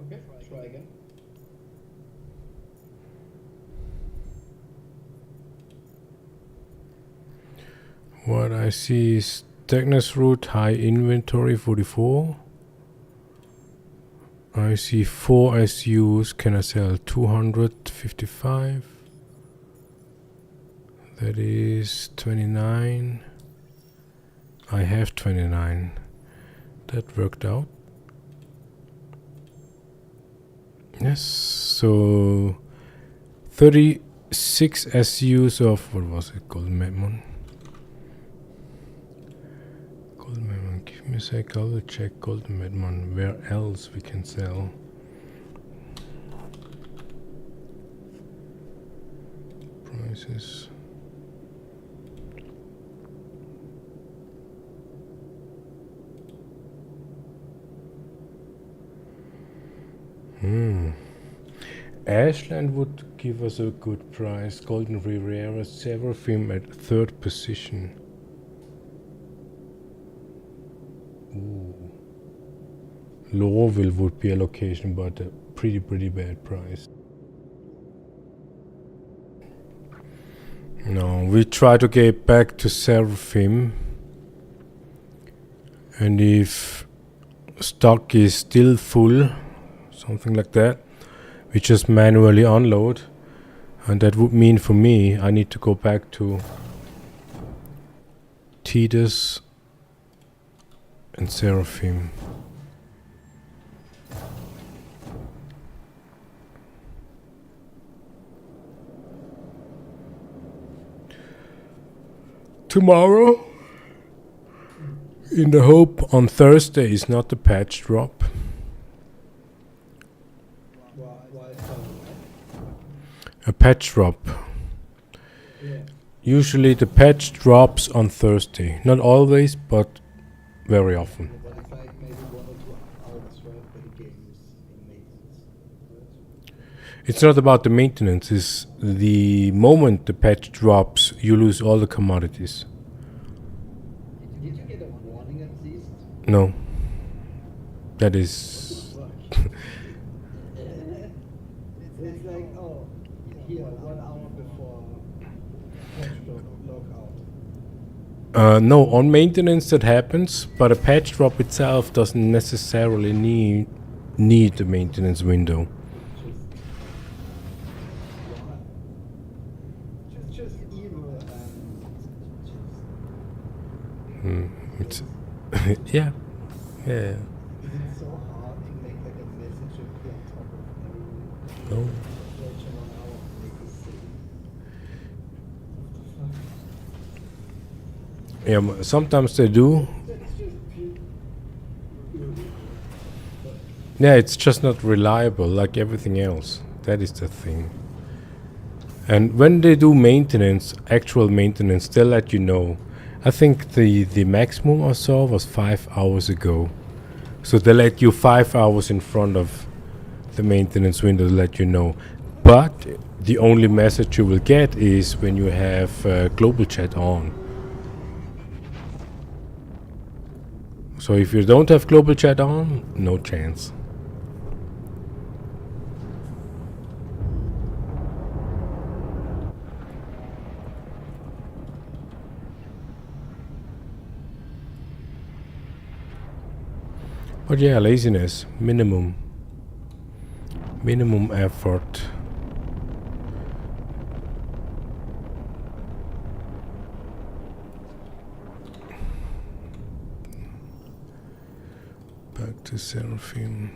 Okay, try again. What I see is Dagnus root, high inventory 44. I see 4 ASUs. Can I sell 255? That is 29. I have 29. That worked out. Yes, so 36 ASUS of, what was it, Golden Medmon? Golden Medmon, give me a sec, I will check Golden Medmon, where else we can sell. Prices. Ashland would give us a good price. Golden Riviera, Seraphim at 3rd position. Ooh. Lowville would be a location, but a pretty bad price. No, we try to get back to Seraphim, and if stock is still full, something like that, we just manually unload, and that would mean for me I need to go back to Titus and Seraphim. Tomorrow, in the hope on Thursday is not the patch drop. A patch drop. Yeah. Usually the patch drops on Thursday. Not always, but very often. But it's like maybe 1 or 2 hours, right? But the game is in maintenance. It's not about the maintenance. It's the moment the patch drops, you lose all the commodities. Did you get a warning at least? No. That is... It's like, oh, here, 1 hour before patch lockout. No, on maintenance that happens, but a patch drop itself doesn't necessarily need the maintenance window. Just evil Mm, it's yeah. Is it so hard to make like a message appear on top of every No. approach in 1 hour and make it silly? Yeah, sometimes they do. That's just pure. Yeah, it's just not reliable like everything else. That is the thing. And when they do maintenance, actual maintenance, they'll let you know. I think the maximum I saw was 5 hours ago. So they let you 5 hours in front of the maintenance window to let you know. But the only message you will get is when you have global chat on. So if you don't have global chat on, no chance. But yeah, laziness, minimum effort. Back to Seraphim.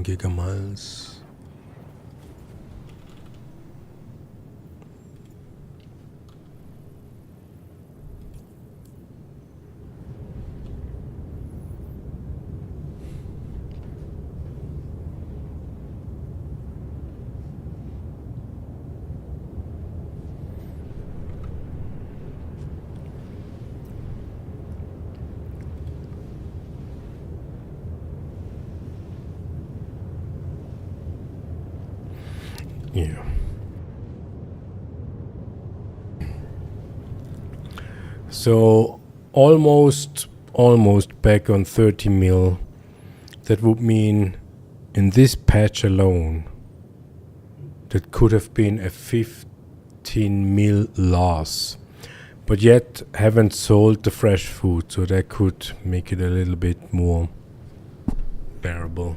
Gigamiles. Yeah. So almost back on 30 mil. That would mean in this patch alone that could have been a 15 mil loss, but yet haven't sold the fresh food, so that could make it a little bit more bearable.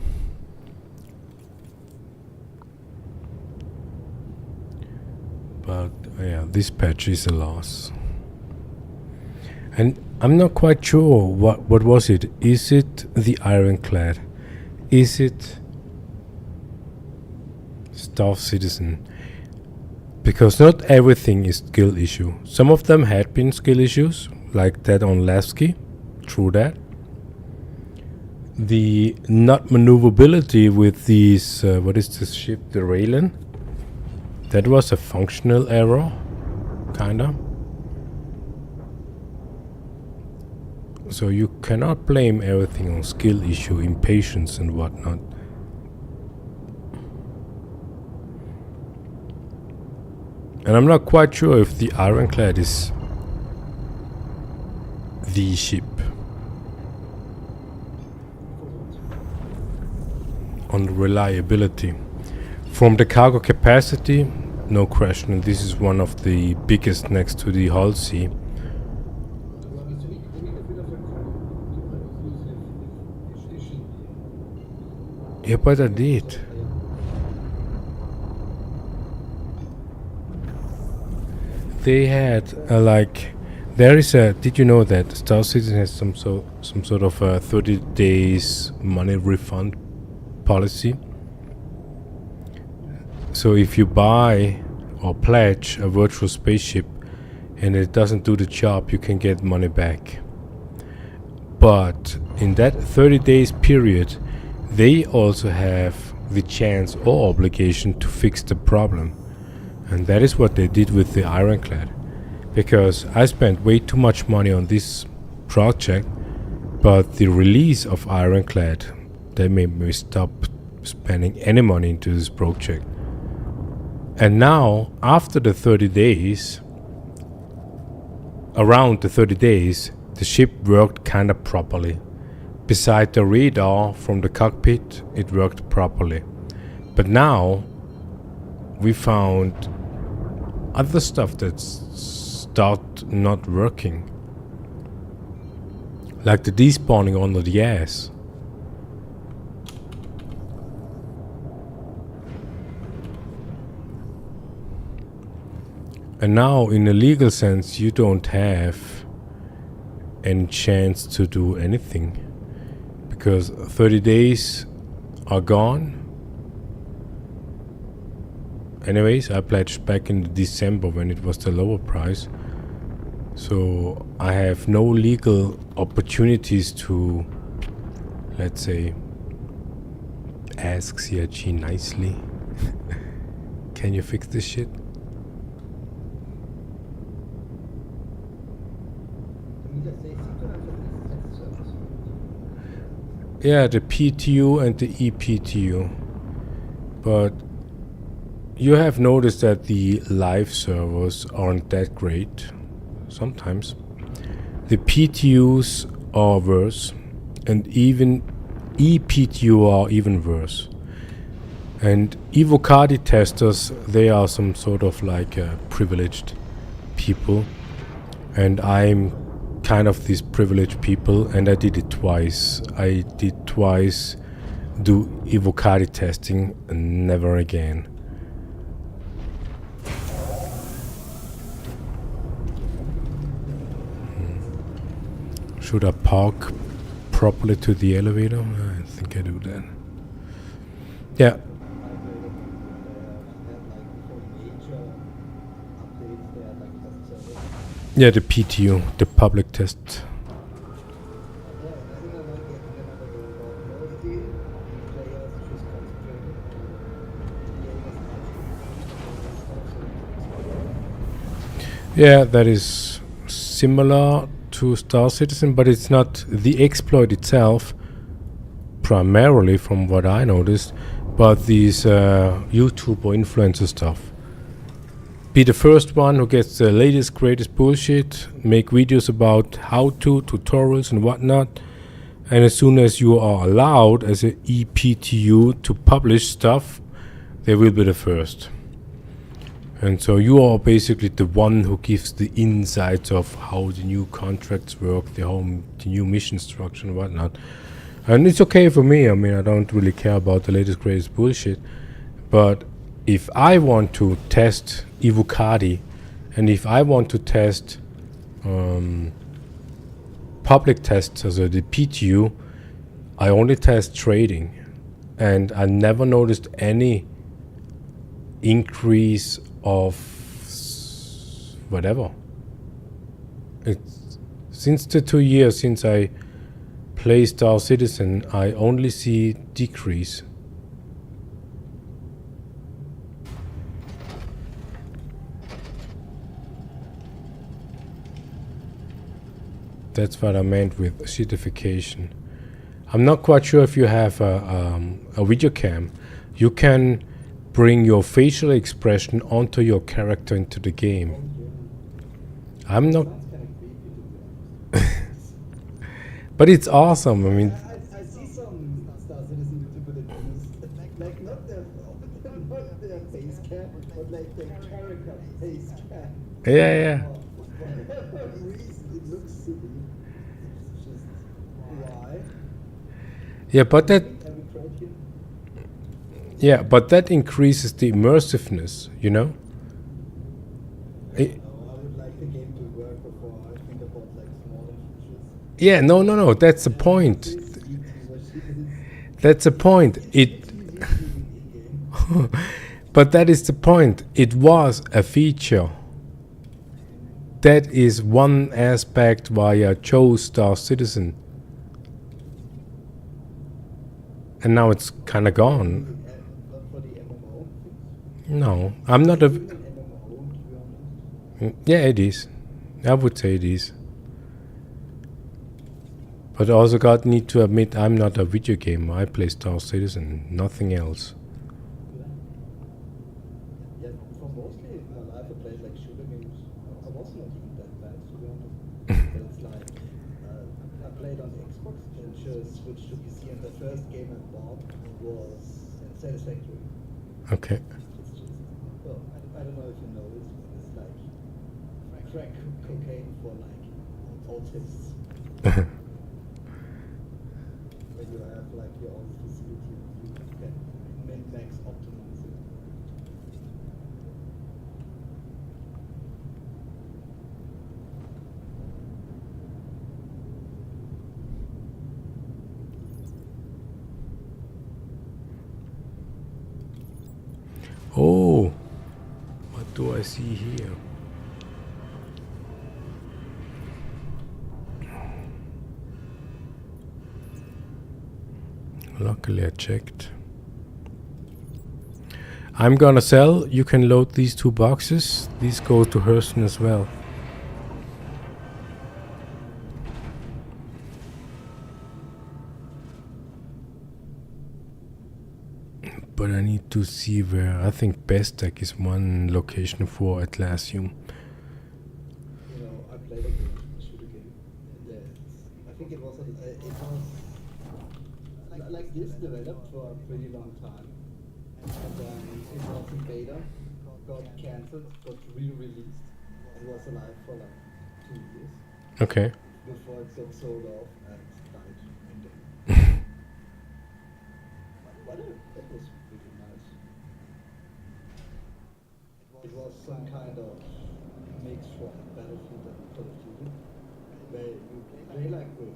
But yeah, this patch is a loss. And I'm not quite sure what was it. Is it the Ironclad? Is it Star Citizen? Because not everything is skill issue. Some of them had been skill issues, like that on Lasky. True that. The not maneuverability with these, what is this ship, the Raylan? That was a functional error, kinda. So you cannot blame everything on skill issue, impatience and whatnot. And I'm not quite sure if the Ironclad is the ship. On the reliability. From the cargo capacity, no question, this is one of the biggest next to the Hull C. Yeah, but I did. They had like, there is a, did you know that Star Citizen has some sort of a 30 days money refund policy? So if you buy or pledge a virtual spaceship and it doesn't do the job, you can get money back. But in that 30 days period, they also have the chance or obligation to fix the problem. And that is what they did with the Ironclad. Because I spent way too much money on this project, but the release of Ironclad, they made me stop spending any money into this project. And now, after the 30 days, around the 30 days, the ship worked kinda properly. Beside the radar from the cockpit, it worked properly. But now, we found other stuff that start not working. Like the despawning under the ass. And now, in a legal sense, you don't have any chance to do anything. Because 30 days are gone. Anyways, I pledged back in December when it was the lower price. So I have no legal opportunities to, let's say, ask CIG nicely. Can you fix this shit? Yeah, the PTU and the ePTU. But you have noticed that the live servers aren't that great. Sometimes. The PTUs are worse. And even ePTU are even worse. And Evocadi testers, they are some sort of like privileged people. And I'm kind of these privileged people, and I did it twice. I did twice do Evocadi testing, and never again. Should I park properly to the elevator? I think I do that. Yeah. Yeah, the PTU, the public test. Yeah, that is similar to Star Citizen, but it's not the exploit itself, primarily from what I noticed, but these YouTube or influencer stuff. Be the first one who gets the latest, greatest bullshit, make videos about how-to, tutorials and whatnot, and as soon as you are allowed as an ePTU to publish stuff, they will be the first. And so you are basically the one who gives the insights of how the new contracts work, the new mission structure and whatnot. And it's okay for me. I mean, I don't really care about the latest greatest bullshit. But if I want to test Evocati, and if I want to test public tests, also the PTU, I only test trading. And I never noticed any increase of whatever. It's since the 2 years since I play Star Citizen, I only see decrease. That's what I meant with shitification. I'm not quite sure if you have a video cam. You can bring your facial expression onto your character into the game. I'm not... But it's awesome. I mean... I see some Star Citizen YouTuber that use, like, not their face cam, but like their character face cam. Yeah. For whatever reason, it looks silly. It's just, why? Yeah, but that... Yeah, but that increases the immersiveness, you know? I would like the game to work before I think about like smaller features. Yeah, no, that's the point. That's the point. But that is the point. It was a feature. That is one aspect why I chose Star Citizen. And now it's kind of gone. No, I'm not a... Yeah, it is. I would say it is. But I also need to admit I'm not a video gamer. I play Star Citizen, nothing else. Yeah, for mostly in my life I played like shooter games. I was not even that bad, to be honest. But it's like, I played on Xbox and just switched to PC, and the first game I bought was Satisfactory. Okay. Well, I don't know if you know this, but it's like crack cocaine for like autists. When you have like your own facility, you can min-max optimize it. Oh, what do I see here? Luckily I checked. I'm gonna sell. You can load these 2 boxes. These go to Hurston as well. But I need to see where. I think Bestech is one location for Atlassium. You know, I played a game, a shooter game. I think it was like this developed for a pretty long time, and then it was in beta, got cancelled, got re-released, and was alive for like 2 years. Okay. Before it got sold off and died. But it was really nice. It was some kind of mix from Battlefield and Call of Duty, where you play like with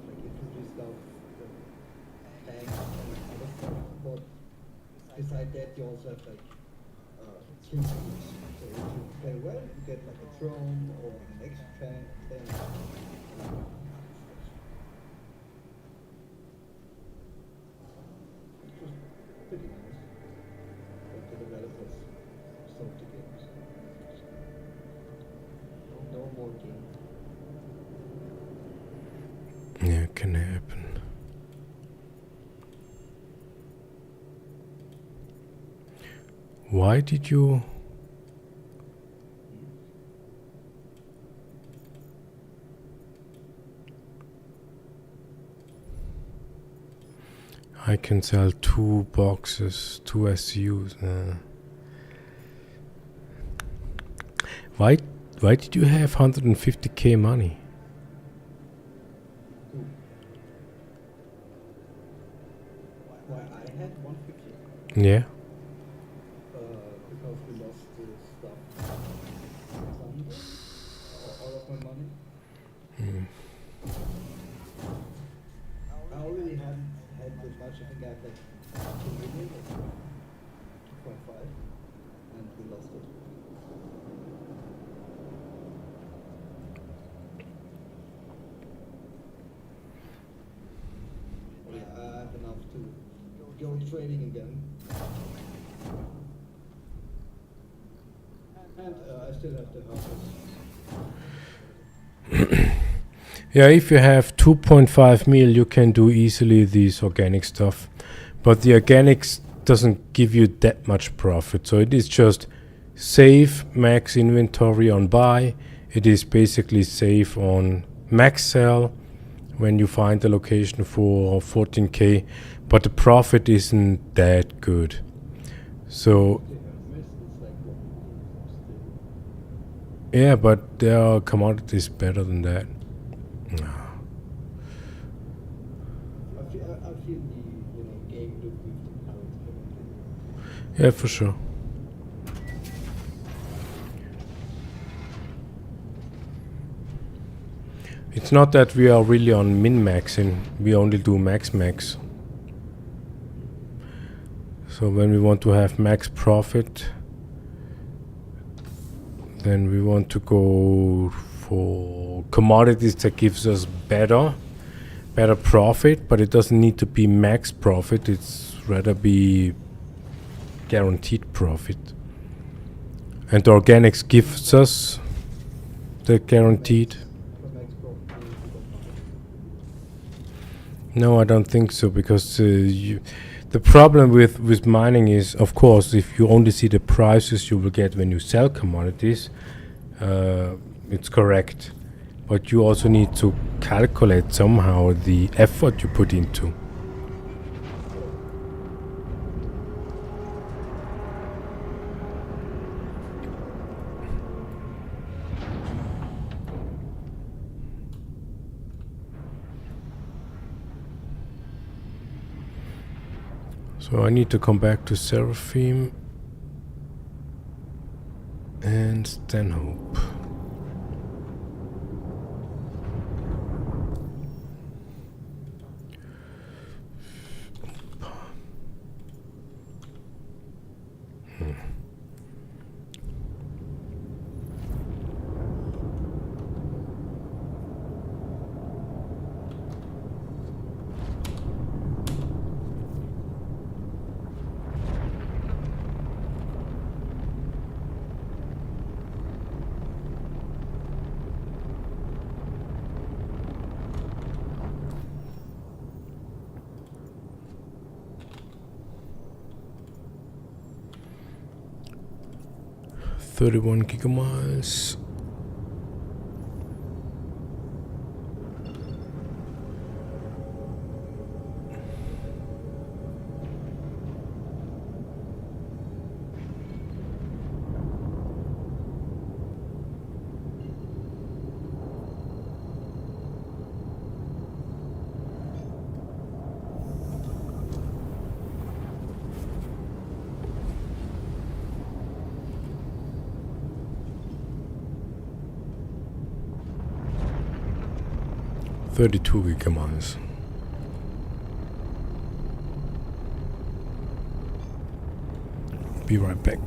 like infantry stuff, tanks and other stuff, but beside that you also have like kill schemes. So if you play well, you get like a drone or an extra tank. Pretty nice. But the developers sold the games. No more games. Yeah, it can happen. Why did you... I can sell 2 boxes, 2 SUs. Why did you have 150k money? Why I had 150? Yeah. Because we lost the stuff Sunday, all of my money. I already hadn't had that much. I think I had like 2 million or 2.5, and we lost it. Well, yeah, I have enough to go trading again. And I still have the houses. Yeah, if you have 2.5 mil, you can do easily these organic stuff. But the organics doesn't give you that much profit. So it is just save max inventory on buy. It is basically save on max sell when you find the location for 14k. But the profit isn't that good. So yeah, but there are commodities better than that. I feel the game loop with the current. Yeah, for sure. It's not that we are really on min-maxing, we only do max. So when we want to have max profit, then we want to go for commodities that gives us better profit, but it doesn't need to be max profit, it's rather be guaranteed profit. And the organics gives us the guaranteed. No, I don't think so, because the problem with mining is, of course, if you only see the prices you will get when you sell commodities, it's correct. But you also need to calculate somehow the effort you put into. So I need to come back to Seraphim and Stanhope. $31 gigamiles. $32 gigamiles. Be right back.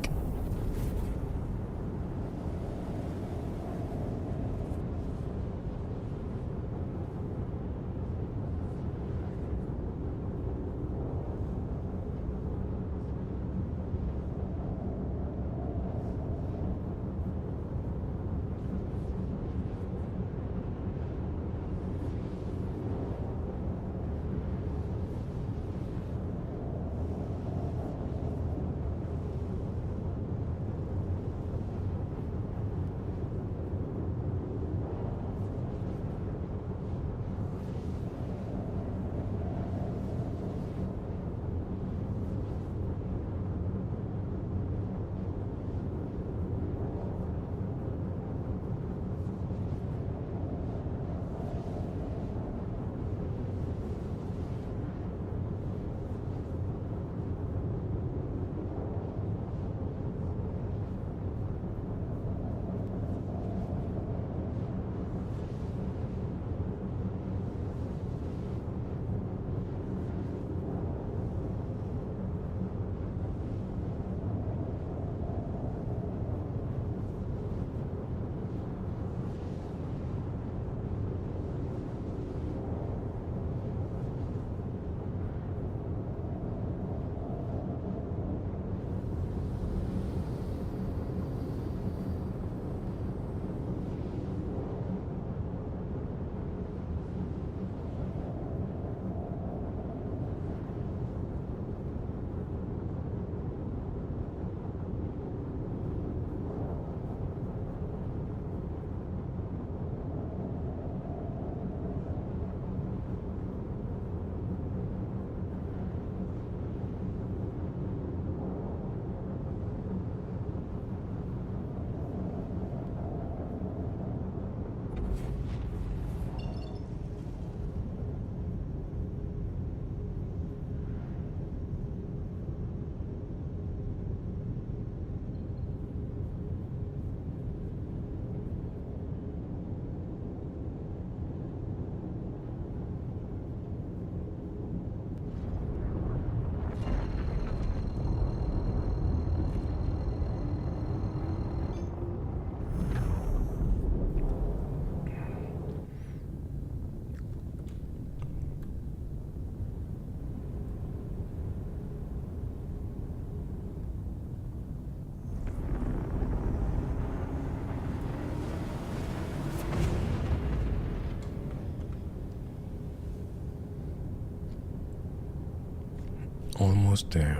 Almost there.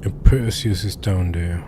And Perseus is down there.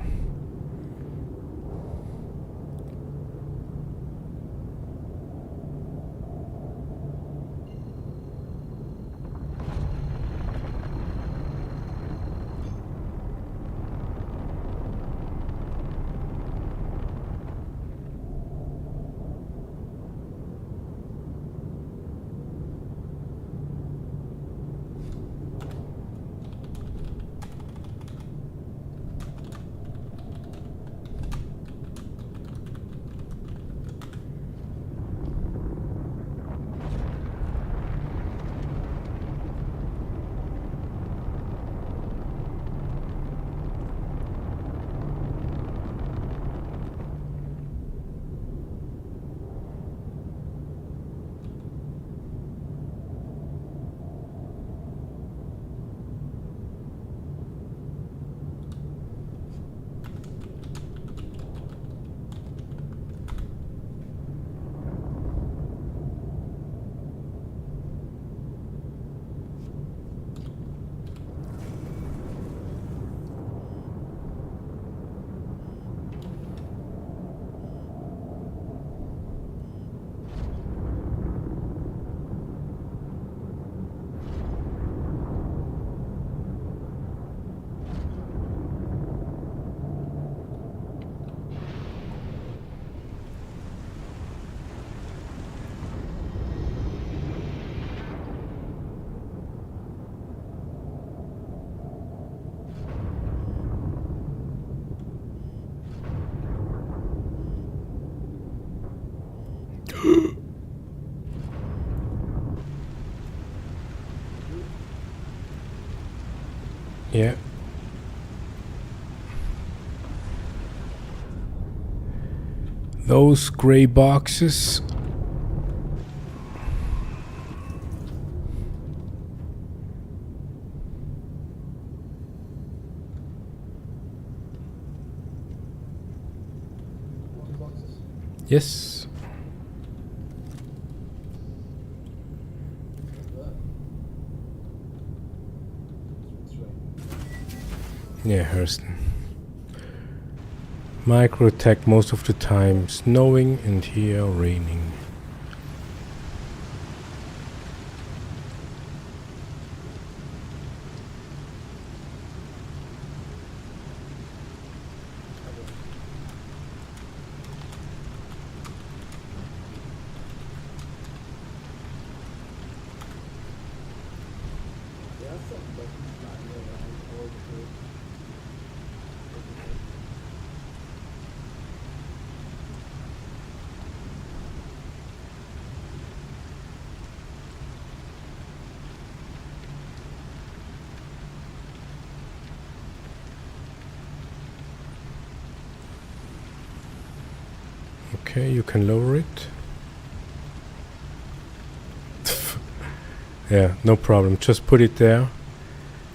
Yeah. Those gray boxes. Yes. Yeah, Hurston. Micro attack most of the time, snowing and here raining. Okay, you can lower it. Yeah, no problem. Just put it there.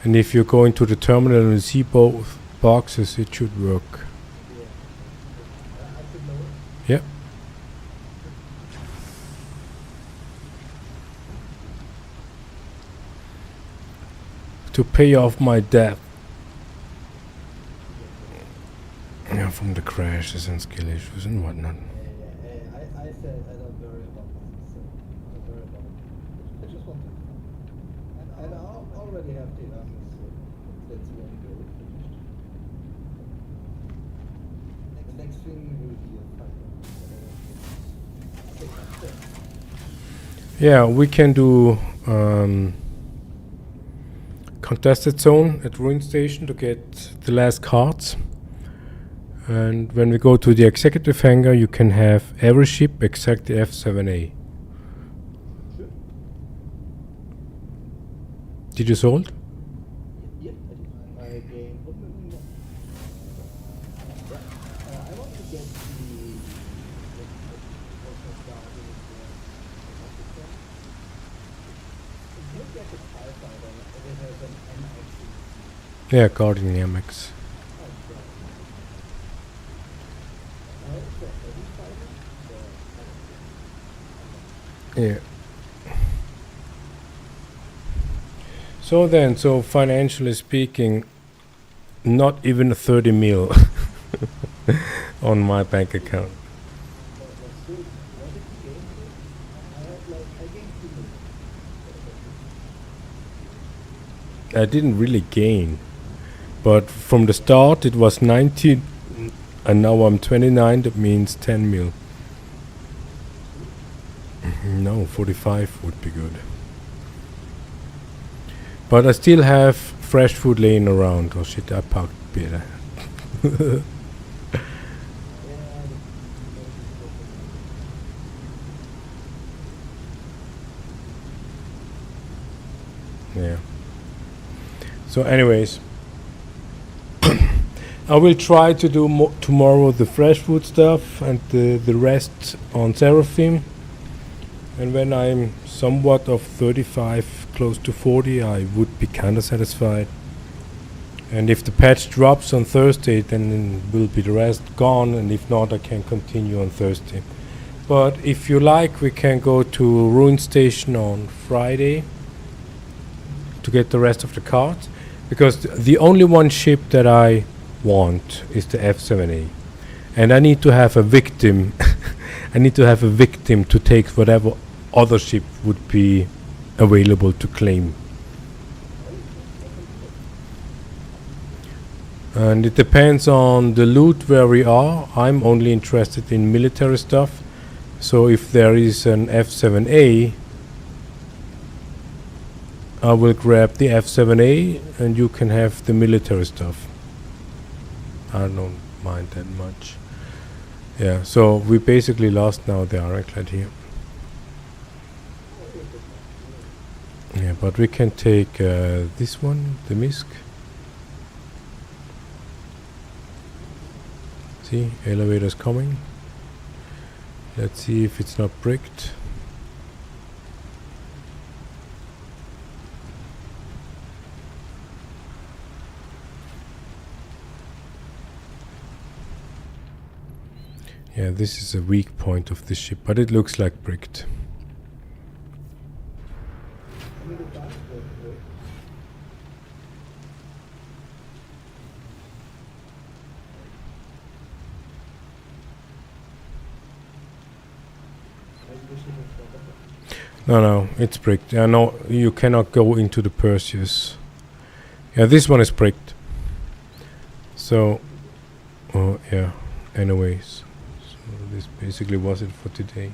And if you go into the terminal and see both boxes, it should work. Yeah. To pay off my debt. Yeah, from the crashes and skill issues and whatnot. I said I don't worry about this, so don't worry about it. I just want to. And I already have the answers, so let's see when we go finished. next thing will be a fight. Yeah, we can do contested zone at Ruin Station to get the last cards. And when we go to the executive hangar, you can have every ship except the F7A. Sure. Did you sold? Yep, I gained 1 million more. Right. I want to get the maybe I could firefight on it, but it has an MX. Yeah, Guardian MX. Yeah. So financially speaking, not even 30 mil on my bank account. I didn't really gain, but from the start it was 19 and now I'm 29, that means 10 mil. No, 45 would be good. But I still have fresh food laying around. Oh shit, I parked better. Yeah. So anyways, I will try to do tomorrow the fresh food stuff and the rest on Seraphim. And when I'm somewhat of 35, close to 40, I would be kinda satisfied. And if the patch drops on Thursday, then will be the rest gone, and if not, I can continue on Thursday. But if you like, we can go to Ruin Station on Friday to get the rest of the cards, because the only one ship that I want is the F7A, and I need to have a victim. I need to have a victim to take whatever other ship would be available to claim. And it depends on the loot where we are. I'm only interested in military stuff, so if there is an F7A, I will grab the F7A and you can have the military stuff. I don't mind that much. Yeah, so we basically lost now the Ironclad here. Yeah, but we can take this one, the Misk. See, elevator's coming. Let's see if it's not bricked. Yeah, this is a weak point of this ship, but it looks like bricked. No, it's bricked. No, you cannot go into the Perseus. Yeah, this one is bricked. So, oh yeah, anyways. So this basically was it for today.